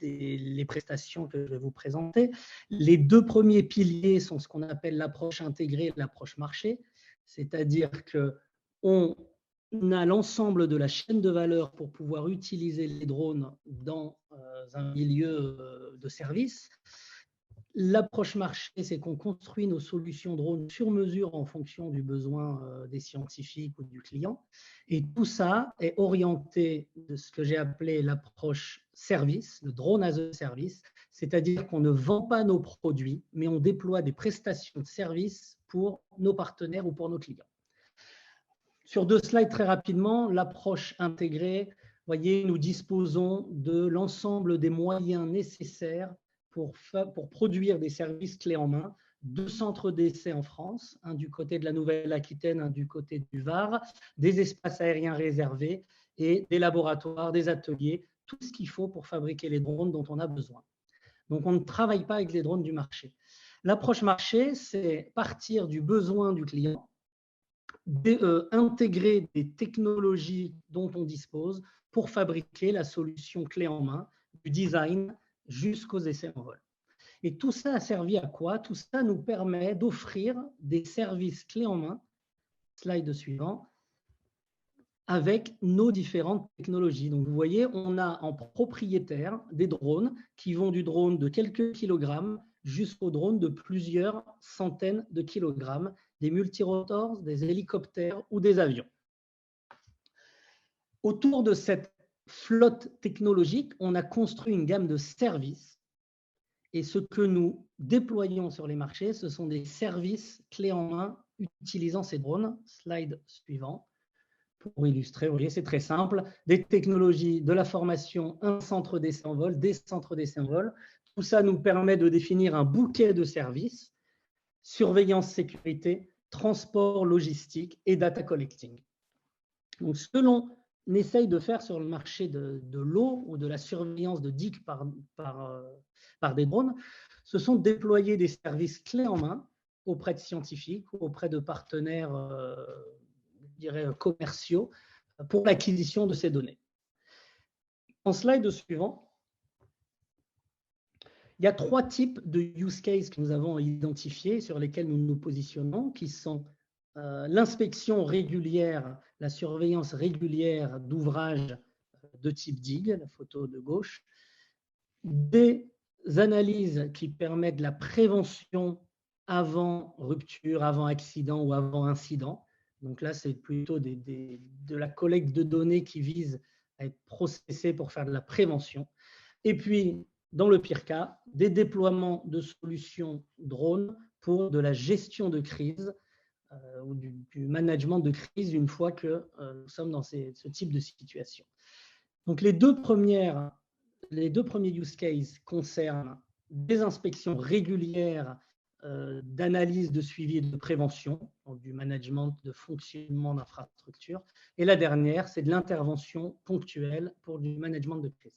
les prestations que je vais vous présenter. Les deux premiers piliers sont ce qu'on appelle l'approche intégrée et l'approche marché, c'est-à-dire qu'on a l'ensemble de la chaîne de valeur pour pouvoir utiliser les drones dans un milieu de service. L'approche marché, c'est qu'on construit nos solutions drones sur mesure en fonction du besoin des scientifiques ou du client. Et tout ça est orienté de ce que j'ai appelé l'approche service, le drone as a service, c'est-à-dire qu'on ne vend pas nos produits, mais on déploie des prestations de service pour nos partenaires ou pour nos clients. Sur deux slides très rapidement, l'approche intégrée, vous voyez, nous disposons de l'ensemble des moyens nécessaires pour produire des services clés en main, 2 centres d'essai en France, un du côté de la Nouvelle-Aquitaine, un du côté du Var, des espaces aériens réservés et des laboratoires, des ateliers, tout ce qu'il faut pour fabriquer les drones dont on a besoin. Donc, on ne travaille pas avec les drones du marché. L'approche marché, c'est partir du besoin du client, intégrer des technologies dont on dispose pour fabriquer la solution clé en main, du design jusqu'aux essais en vol. Et tout ça a servi à quoi? Tout ça nous permet d'offrir des services clés en main, slide suivant, avec nos différentes technologies. Donc, vous voyez, on a en propriétaire des drones qui vont du drone de quelques kilogrammes jusqu'au drone de plusieurs centaines de kilogrammes, des multirotors, des hélicoptères ou des avions. Autour de cette flotte technologique, on a construit une gamme de services. Et ce que nous déployons sur les marchés, ce sont des services clés en main utilisant ces drones. Slide suivant. Pour illustrer, vous voyez, c'est très simple. Des technologies, de la formation, un centre d'essai en vol, des centres d'essai en vol. Tout ça nous permet de définir un bouquet de services, surveillance sécurité, transport logistique et data collecting. Donc, ce que l'on essaye de faire sur le marché de l'eau ou de la surveillance de digues par des drones, ce sont de déployer des services clés en main auprès de scientifiques, auprès de partenaires je dirais, commerciaux pour l'acquisition de ces données. En slide suivant, Il y a 3 types de use cases que nous avons identifiés sur lesquels nous nous positionnons, qui sont l'inspection régulière, la surveillance régulière d'ouvrages de type digue, la photo de gauche, des analyses qui permettent la prévention avant rupture, avant accident ou avant incident. Donc là, c'est plutôt de la collecte de données qui vise à être processées pour faire de la prévention. Et puis, dans le pire cas, des déploiements de solutions drones pour de la gestion de crise ou du management de crise une fois que nous sommes dans ce type de situation. Donc, les deux premiers use cases concernent des inspections régulières d'analyse, de suivi et de prévention, donc du management de fonctionnement d'infrastructure. Et la dernière, c'est de l'intervention ponctuelle pour du management de crise.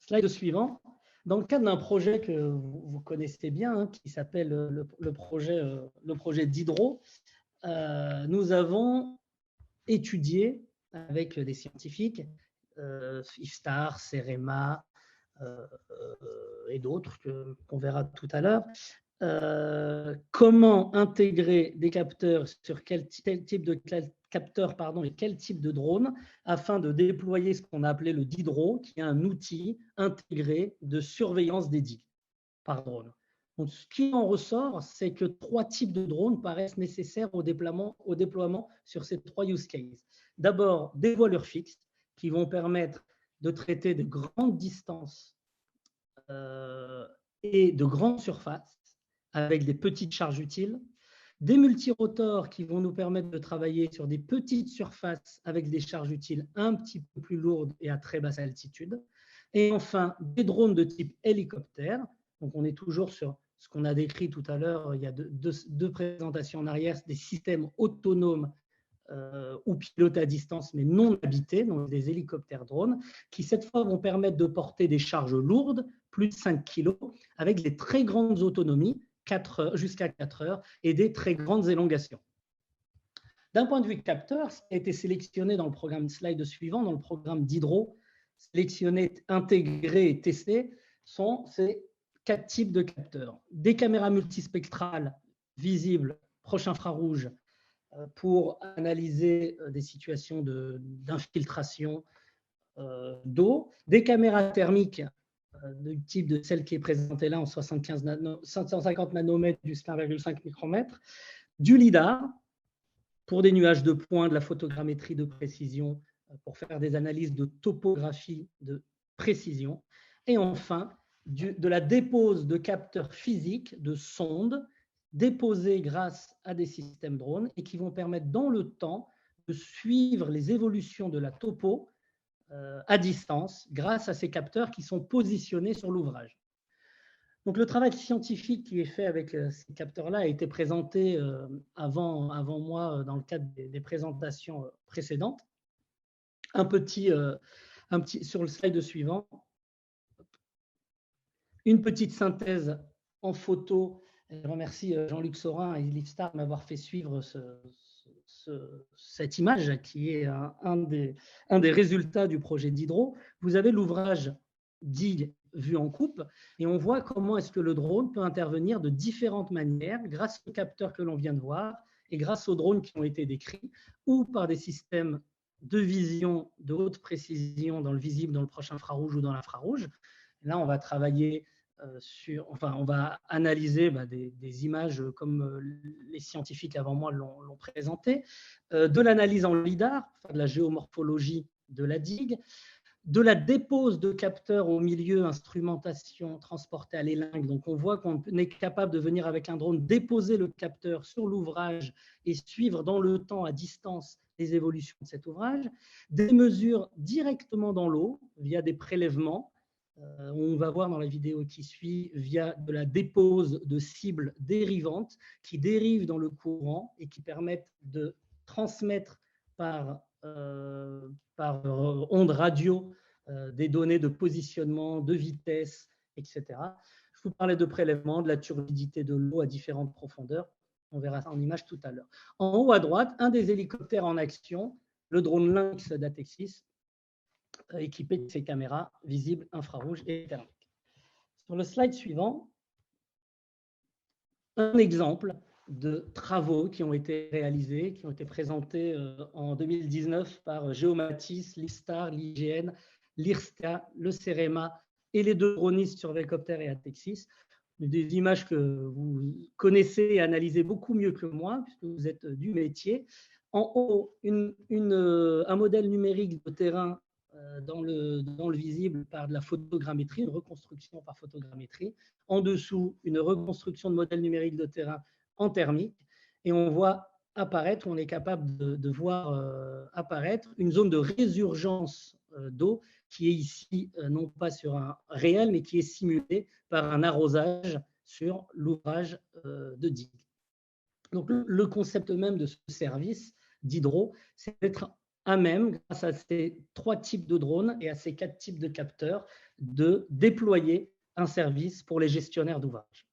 Slide suivant. Dans le cadre d'un projet que vous connaissez bien, qui s'appelle le projet d'Hydro, nous avons étudié avec des scientifiques, IFSTAR, CEREMA et d'autres qu'on verra tout à l'heure, comment intégrer des capteurs sur quel type de capteurs et quel type de drone afin de déployer ce qu'on a appelé le Didro, qui est un outil intégré de surveillance des digues par drone. Donc, ce qui en ressort, c'est que 3 types de drones paraissent nécessaires au déploiement sur ces 3 use cases. D'abord, des voilures fixes qui vont permettre de traiter de grandes distances et de grandes surfaces avec des petites charges utiles, des multirotors qui vont nous permettre de travailler sur des petites surfaces avec des charges utiles un petit peu plus lourdes et à très basse altitude, et enfin des drones de type hélicoptère. Donc on est toujours sur ce qu'on a décrit tout à l'heure, il y a deux présentations en arrière, des systèmes autonomes ou pilotés à distance mais non habités, donc des hélicoptères drones, qui cette fois vont permettre de porter des charges lourdes, plus de 5 kg, avec des très grandes autonomies, jusqu'à 4 heures, et des très grandes élongations. D'un point de vue capteur, ce qui a été sélectionné dans le programme slide suivant, dans le programme d'Hydro, sélectionné, intégré et testé, sont ces 4 types de capteurs. Des caméras multispectrales visibles, proche infrarouge, pour analyser des situations d'infiltration d'eau, des caméras thermiques du type de celle qui est présentée là en 550 nanomètres jusqu'à 1,5 micromètre, du LIDAR pour des nuages de points, de la photogrammétrie de précision pour faire des analyses de topographie de précision, et enfin de la dépose de capteurs physiques, de sondes déposées grâce à des systèmes drones et qui vont permettre dans le temps de suivre les évolutions de la topo à distance grâce à ces capteurs qui sont positionnés sur l'ouvrage. Donc le travail scientifique qui est fait avec ces capteurs-là a été présenté avant moi dans le cadre des présentations précédentes. Sur le slide suivant, une petite synthèse en photo. Je remercie Jean-Luc Saurin et IFSTAR de m'avoir fait suivre cette image qui est un des résultats du projet d'Hydro. Vous avez l'ouvrage digue vu en coupe et on voit comment est-ce que le drone peut intervenir de différentes manières grâce aux capteurs que l'on vient de voir et grâce aux drones qui ont été décrits ou par des systèmes de vision de haute précision dans le visible, dans le proche infrarouge ou dans l'infrarouge. Là, on va travailler on va analyser des images comme les scientifiques avant moi l'ont présenté, de l'analyse en LIDAR, de la géomorphologie de la digue, de la dépose de capteurs au milieu, instrumentation transportée à l'élingue. Donc on voit qu'on est capable de venir avec un drone déposer le capteur sur l'ouvrage et suivre dans le temps à distance les évolutions de cet ouvrage, des mesures directement dans l'eau via des prélèvements. On va voir dans la vidéo qui suit via de la dépose de cibles dérivantes qui dérivent dans le courant et qui permettent de transmettre par ondes radio des données de positionnement, de vitesse, etc. Je vous parlais de prélèvement, de la turbidité de l'eau à différentes profondeurs. On verra ça en image tout à l'heure. En haut à droite, un des hélicoptères en action, le drone Lynx d'Atexis, équipé de ses caméras visibles infrarouges et thermiques. Sur le slide suivant, un exemple de travaux qui ont été réalisés, qui ont été présentés en 2019 par Geomatis, l'ISTAR, l'IGN, l'IRSCA, le CEREMA et les 2 dronistes sur Vecopter et Atexis. Des images que vous connaissez et analysez beaucoup mieux que moi, puisque vous êtes du métier. En haut, un modèle numérique de terrain dans le visible par de la photogrammétrie, une reconstruction par photogrammétrie. En dessous, une reconstruction de modèle numérique de terrain en thermique. Et on voit apparaître, on est capable de voir apparaître une zone de résurgence d'eau qui est ici non pas sur un réel, mais qui est simulée par un arrosage sur l'ouvrage de digue. Donc, le concept même de ce service d'hydro, c'est d'être à même, grâce à ces 3 types de drones et à ces 4 types de capteurs, de déployer un service pour les gestionnaires d'ouvrages.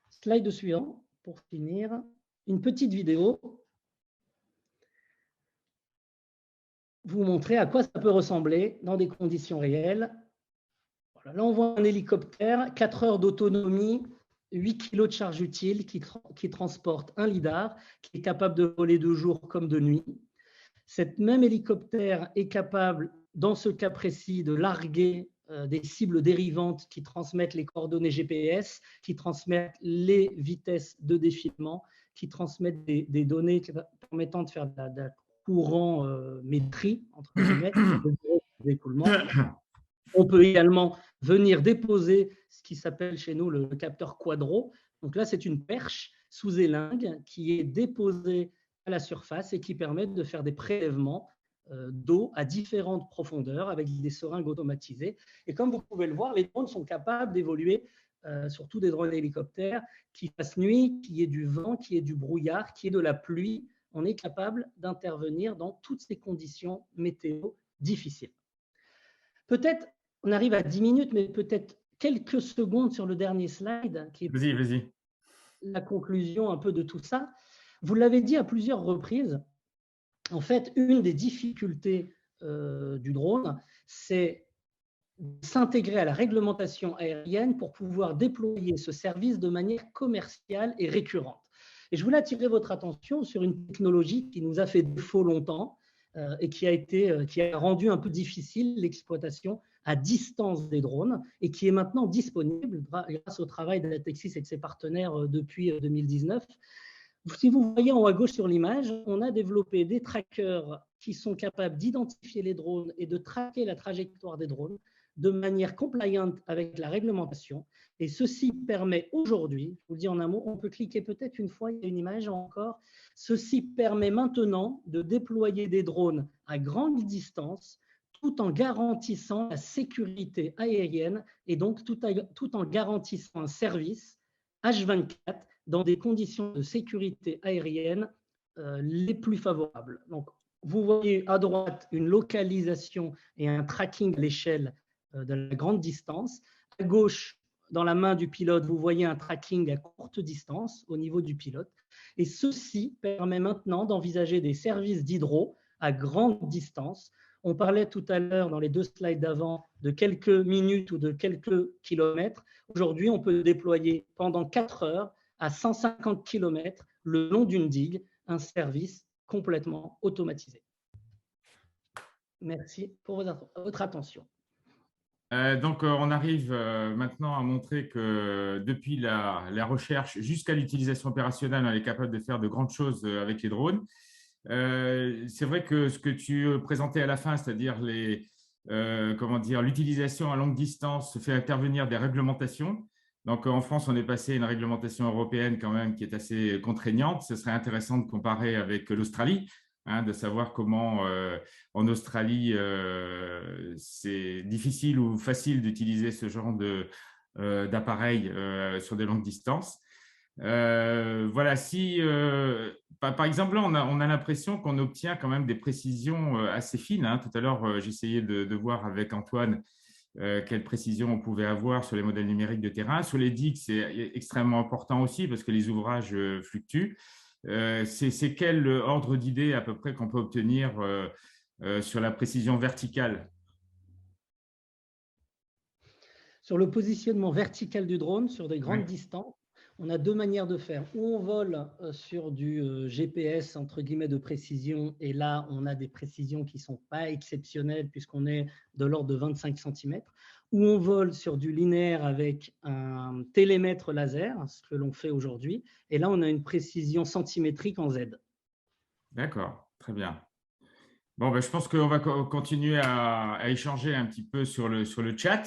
Slide suivant, pour finir, une petite vidéo. Vous montrer à quoi ça peut ressembler dans des conditions réelles. Voilà, là, on voit un hélicoptère, 4 heures d'autonomie, 8 kg de charge utile qui transporte un lidar, qui est capable de voler de jour comme de nuit. Cet même hélicoptère est capable, dans ce cas précis, de larguer des cibles dérivantes qui transmettent les coordonnées GPS, qui transmettent les vitesses de défilement, qui transmettent des données permettant de faire de la couranmétrie, entre guillemets, d'écoulement. On peut également venir déposer ce qui s'appelle chez nous le capteur quadro. Donc là, c'est une perche sous élingue qui est déposée à la surface et qui permet de faire des prélèvements d'eau à différentes profondeurs avec des seringues automatisées. Et comme vous pouvez le voir, les drones sont capables d'évoluer, surtout des drones hélicoptères, qu'il fasse nuit, qu'il y ait du vent, qu'il y ait du brouillard, qu'il y ait de la pluie. On est capable d'intervenir dans toutes ces conditions météo difficiles. Peut-être, on arrive à 10 minutes, mais peut-être quelques secondes sur le dernier slide, qui est la conclusion un peu de tout ça. Vous l'avez dit à plusieurs reprises, en fait, une des difficultés du drone, c'est de s'intégrer à la réglementation aérienne pour pouvoir déployer ce service de manière commerciale et récurrente. Et je voulais attirer votre attention sur une technologie qui nous a fait défaut longtemps et qui a rendu un peu difficile l'exploitation à distance des drones et qui est maintenant disponible grâce au travail d'Atexis et de ses partenaires depuis 2019. Si vous voyez en haut à gauche sur l'image, on a développé des trackers qui sont capables d'identifier les drones et de traquer la trajectoire des drones de manière compliant avec la réglementation. Et ceci permet aujourd'hui, je vous le dis en un mot, on peut cliquer peut-être une fois, il y a une image encore, ceci permet maintenant de déployer des drones à grande distance tout en garantissant la sécurité aérienne et donc tout en garantissant un service H24 dans des conditions de sécurité aérienne les plus favorables. Donc, vous voyez à droite une localisation et un tracking à l'échelle de la grande distance. À gauche, dans la main du pilote, vous voyez un tracking à courte distance au niveau du pilote. Et ceci permet maintenant d'envisager des services d'hydro à grande distance. On parlait tout à l'heure dans les 2 slides d'avant de quelques minutes ou de quelques kilomètres. Aujourd'hui, on peut déployer pendant 4 heures à 150 km le long d'une digue, un service complètement automatisé. Merci pour votre attention. Donc, on arrive maintenant à montrer que depuis la recherche jusqu'à l'utilisation opérationnelle, on est capable de faire de grandes choses avec les drones. C'est vrai que ce que tu présentais à la fin, c'est-à-dire l'utilisation à longue distance, fait intervenir des réglementations. Donc, en France, on est passé à une réglementation européenne quand même qui est assez contraignante. Ce serait intéressant de comparer avec l'Australie, de savoir comment en Australie, c'est difficile ou facile d'utiliser ce genre d'appareil sur des longues distances. Voilà, par exemple, là, on a l'impression qu'on obtient quand même des précisions assez fines. Tout à l'heure, j'essayais de voir avec Antoine quelle précision on pouvait avoir sur les modèles numériques de terrain. Sur les digues, c'est extrêmement important aussi parce que les ouvrages fluctuent. C'est quel ordre d'idée à peu près qu'on peut obtenir sur la précision verticale? sur le positionnement vertical du drone sur des grandes Oui. distances. On a deux manières de faire. Ou on vole sur du GPS, entre guillemets, de précision, et là, on a des précisions qui ne sont pas exceptionnelles puisqu'on est de l'ordre de 25 cm. Ou on vole sur du linéaire avec un télémètre laser, ce que l'on fait aujourd'hui. Et là, on a une précision centimétrique en Z. D'accord, très bien. Bon, ben, je pense qu'on va continuer à échanger un petit peu sur le chat.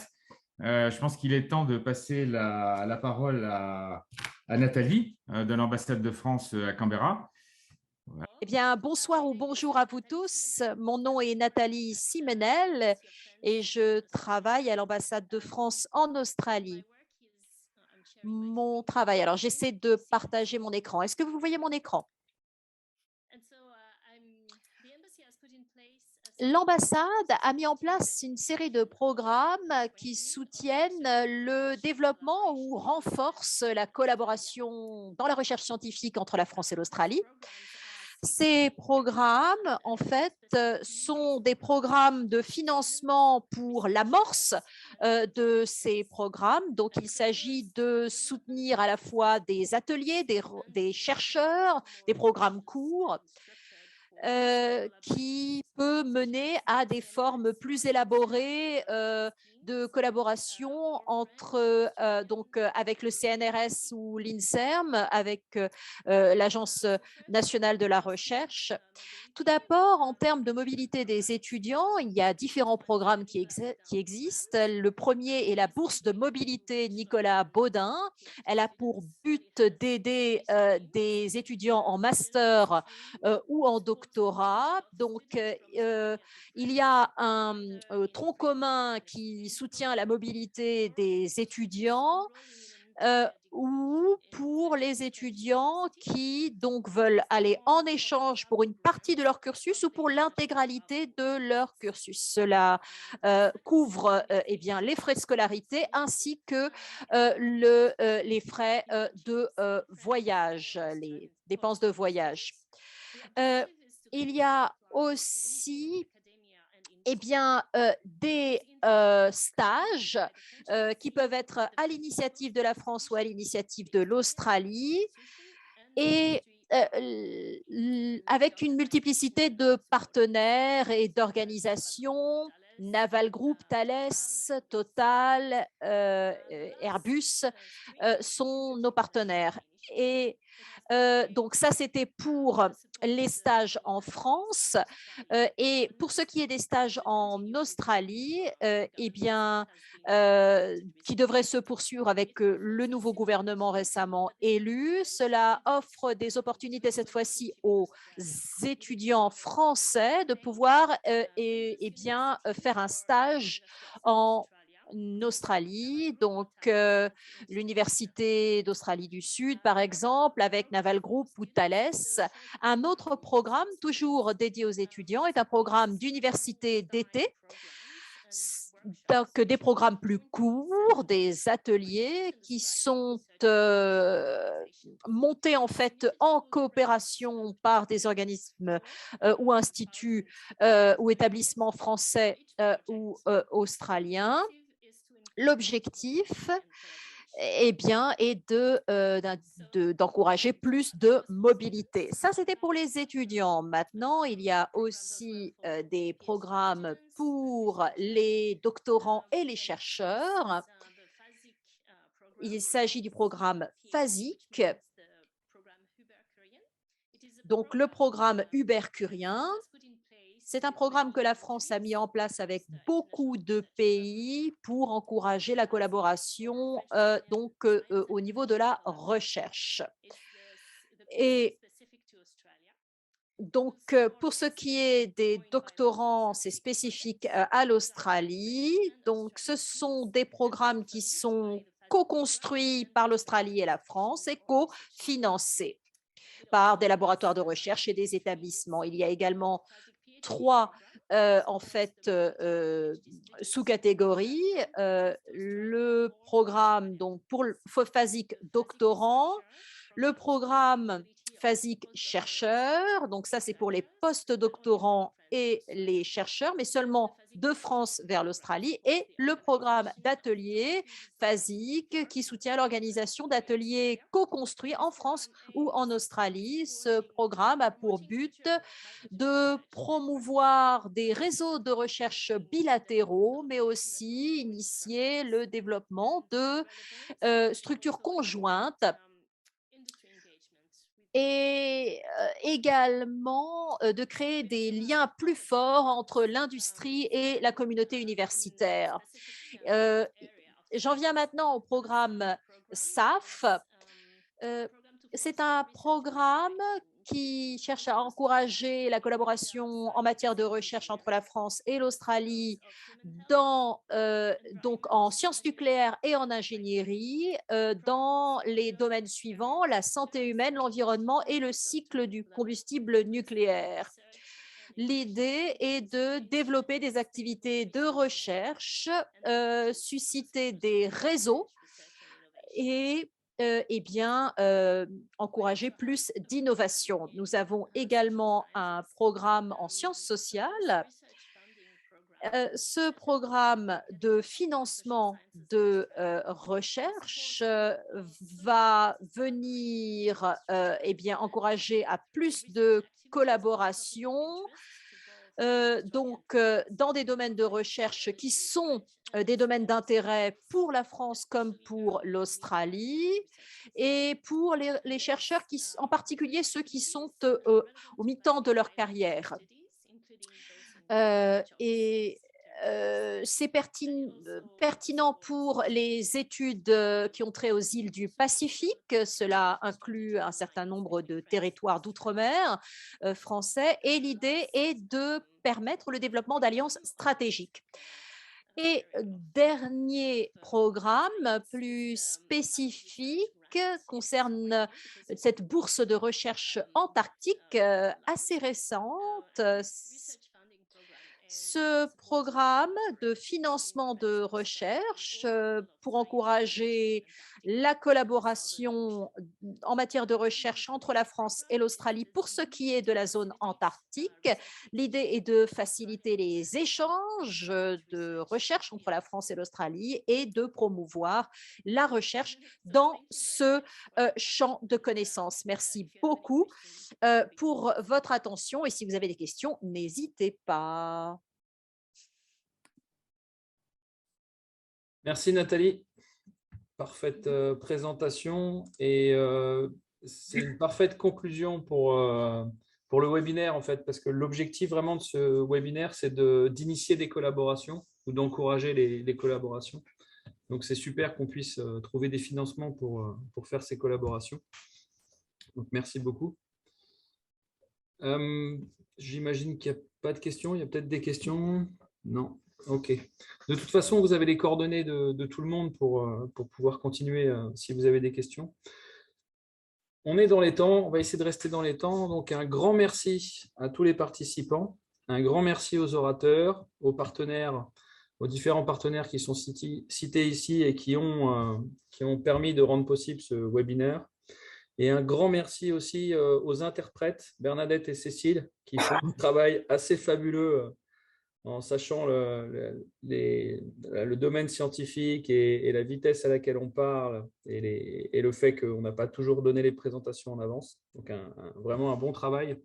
Je pense qu'il est temps de passer la parole à Nathalie de l'ambassade de France à Canberra. Eh bien, bonsoir ou bonjour à vous tous. Mon nom est Nathalie Simenel et je travaille à l'ambassade de France en Australie. Mon travail, alors j'essaie de partager mon écran. Est-ce que vous voyez mon écran? L'ambassade a mis en place une série de programmes qui soutiennent le développement ou renforcent la collaboration dans la recherche scientifique entre la France et l'Australie. Ces programmes, en fait, sont des programmes de financement pour l'amorce de ces programmes. Donc, il s'agit de soutenir à la fois des ateliers, des chercheurs, des programmes courts, qui peut mener à des formes plus élaborées de collaboration entre avec le CNRS ou l'INSERM, avec l'Agence nationale de la recherche. Tout d'abord, en termes de mobilité des étudiants, il y a différents programmes qui existent. Le premier est la bourse de mobilité Nicolas Baudin. Elle a pour but d'aider des étudiants en master ou en doctorat. Donc, il y a un tronc commun qui soutient la mobilité des étudiants ou pour les étudiants qui donc veulent aller en échange pour une partie de leur cursus ou pour l'intégralité de leur cursus. Cela couvre eh bien, les frais de scolarité ainsi que les frais de voyage, les dépenses de voyage. Il y a aussi eh bien, des stages qui peuvent être à l'initiative de la France ou à l'initiative de l'Australie et avec une multiplicité de partenaires et d'organisations. Naval Group, Thales, Total, Airbus sont nos partenaires. Et donc ça, c'était pour les stages en France. Et pour ce qui est des stages en Australie, eh bien, qui devraient se poursuivre avec le nouveau gouvernement récemment élu, cela offre des opportunités cette fois-ci aux étudiants français de pouvoir eh bien, faire un stage en Australie, donc l'Université d'Australie du Sud, par exemple, avec Naval Group ou Thales. Un autre programme, toujours dédié aux étudiants, est un programme d'université d'été. Donc, des programmes plus courts, des ateliers qui sont montés en fait en coopération par des organismes ou instituts ou établissements français ou australiens. L'objectif eh bien, est d'encourager plus de mobilité. Ça, c'était pour les étudiants. Maintenant, il y a aussi des programmes pour les doctorants et les chercheurs. Il s'agit du programme FASIC, donc le programme Uber-Curien. C'est un programme que la France a mis en place avec beaucoup de pays pour encourager la collaboration au niveau de la recherche. Et donc, pour ce qui est des doctorants, c'est spécifique à l'Australie. Donc, ce sont des programmes qui sont co-construits par l'Australie et la France et co-financés par des laboratoires de recherche et des établissements. Il y a également 3 en fait sous-catégories. Le programme donc pour FASIC doctorant, le programme phasique chercheurs, donc ça c'est pour les post-doctorants et les chercheurs, mais seulement de France vers l'Australie, et le programme d'ateliers phasique qui soutient l'organisation d'ateliers co-construits en France ou en Australie. Ce programme a pour but de promouvoir des réseaux de recherche bilatéraux, mais aussi initier le développement de structures conjointes et également de créer des liens plus forts entre l'industrie et la communauté universitaire. J'en viens maintenant au programme SAF. C'est un programme qui cherche à encourager la collaboration en matière de recherche entre la France et l'Australie donc en sciences nucléaires et en ingénierie dans les domaines suivants, la santé humaine, l'environnement et le cycle du combustible nucléaire. L'idée est de développer des activités de recherche, susciter des réseaux et encourager plus d'innovation. Nous avons également un programme en sciences sociales. Ce programme de financement de recherche va venir encourager à plus de collaboration dans des domaines de recherche qui sont des domaines d'intérêt pour la France comme pour l'Australie et pour les chercheurs, en particulier ceux qui sont au mi-temps de leur carrière. C'est pertinent pour les études qui ont trait aux îles du Pacifique. Cela inclut un certain nombre de territoires d'outre-mer français et l'idée est de permettre le développement d'alliances stratégiques. Et dernier programme plus spécifique concerne cette bourse de recherche antarctique assez récente. Ce programme de financement de recherche pour encourager la collaboration en matière de recherche entre la France et l'Australie pour ce qui est de la zone antarctique. L'idée est de faciliter les échanges de recherche entre la France et l'Australie et de promouvoir la recherche dans ce champ de connaissances. Merci beaucoup pour votre attention et si vous avez des questions, n'hésitez pas. Merci Nathalie, parfaite présentation et c'est une parfaite conclusion pour le webinaire en fait, parce que l'objectif vraiment de ce webinaire, c'est d'initier des collaborations ou d'encourager les collaborations. Donc c'est super qu'on puisse trouver des financements pour faire ces collaborations. Donc merci beaucoup. J'imagine qu'il n'y a pas de questions, il y a peut-être des questions? Non. Ok. De toute façon, vous avez les coordonnées de tout le monde pour pouvoir continuer si vous avez des questions. On est dans les temps, on va essayer de rester dans les temps. Donc, un grand merci à tous les participants, un grand merci aux orateurs, aux partenaires, aux différents partenaires qui sont cités ici et qui ont permis de rendre possible ce webinaire. Et un grand merci aussi aux interprètes, Bernadette et Cécile, qui font un travail assez fabuleux en sachant le domaine scientifique et la vitesse à laquelle on parle et le fait qu'on n'a pas toujours donné les présentations en avance. Donc, vraiment un bon travail.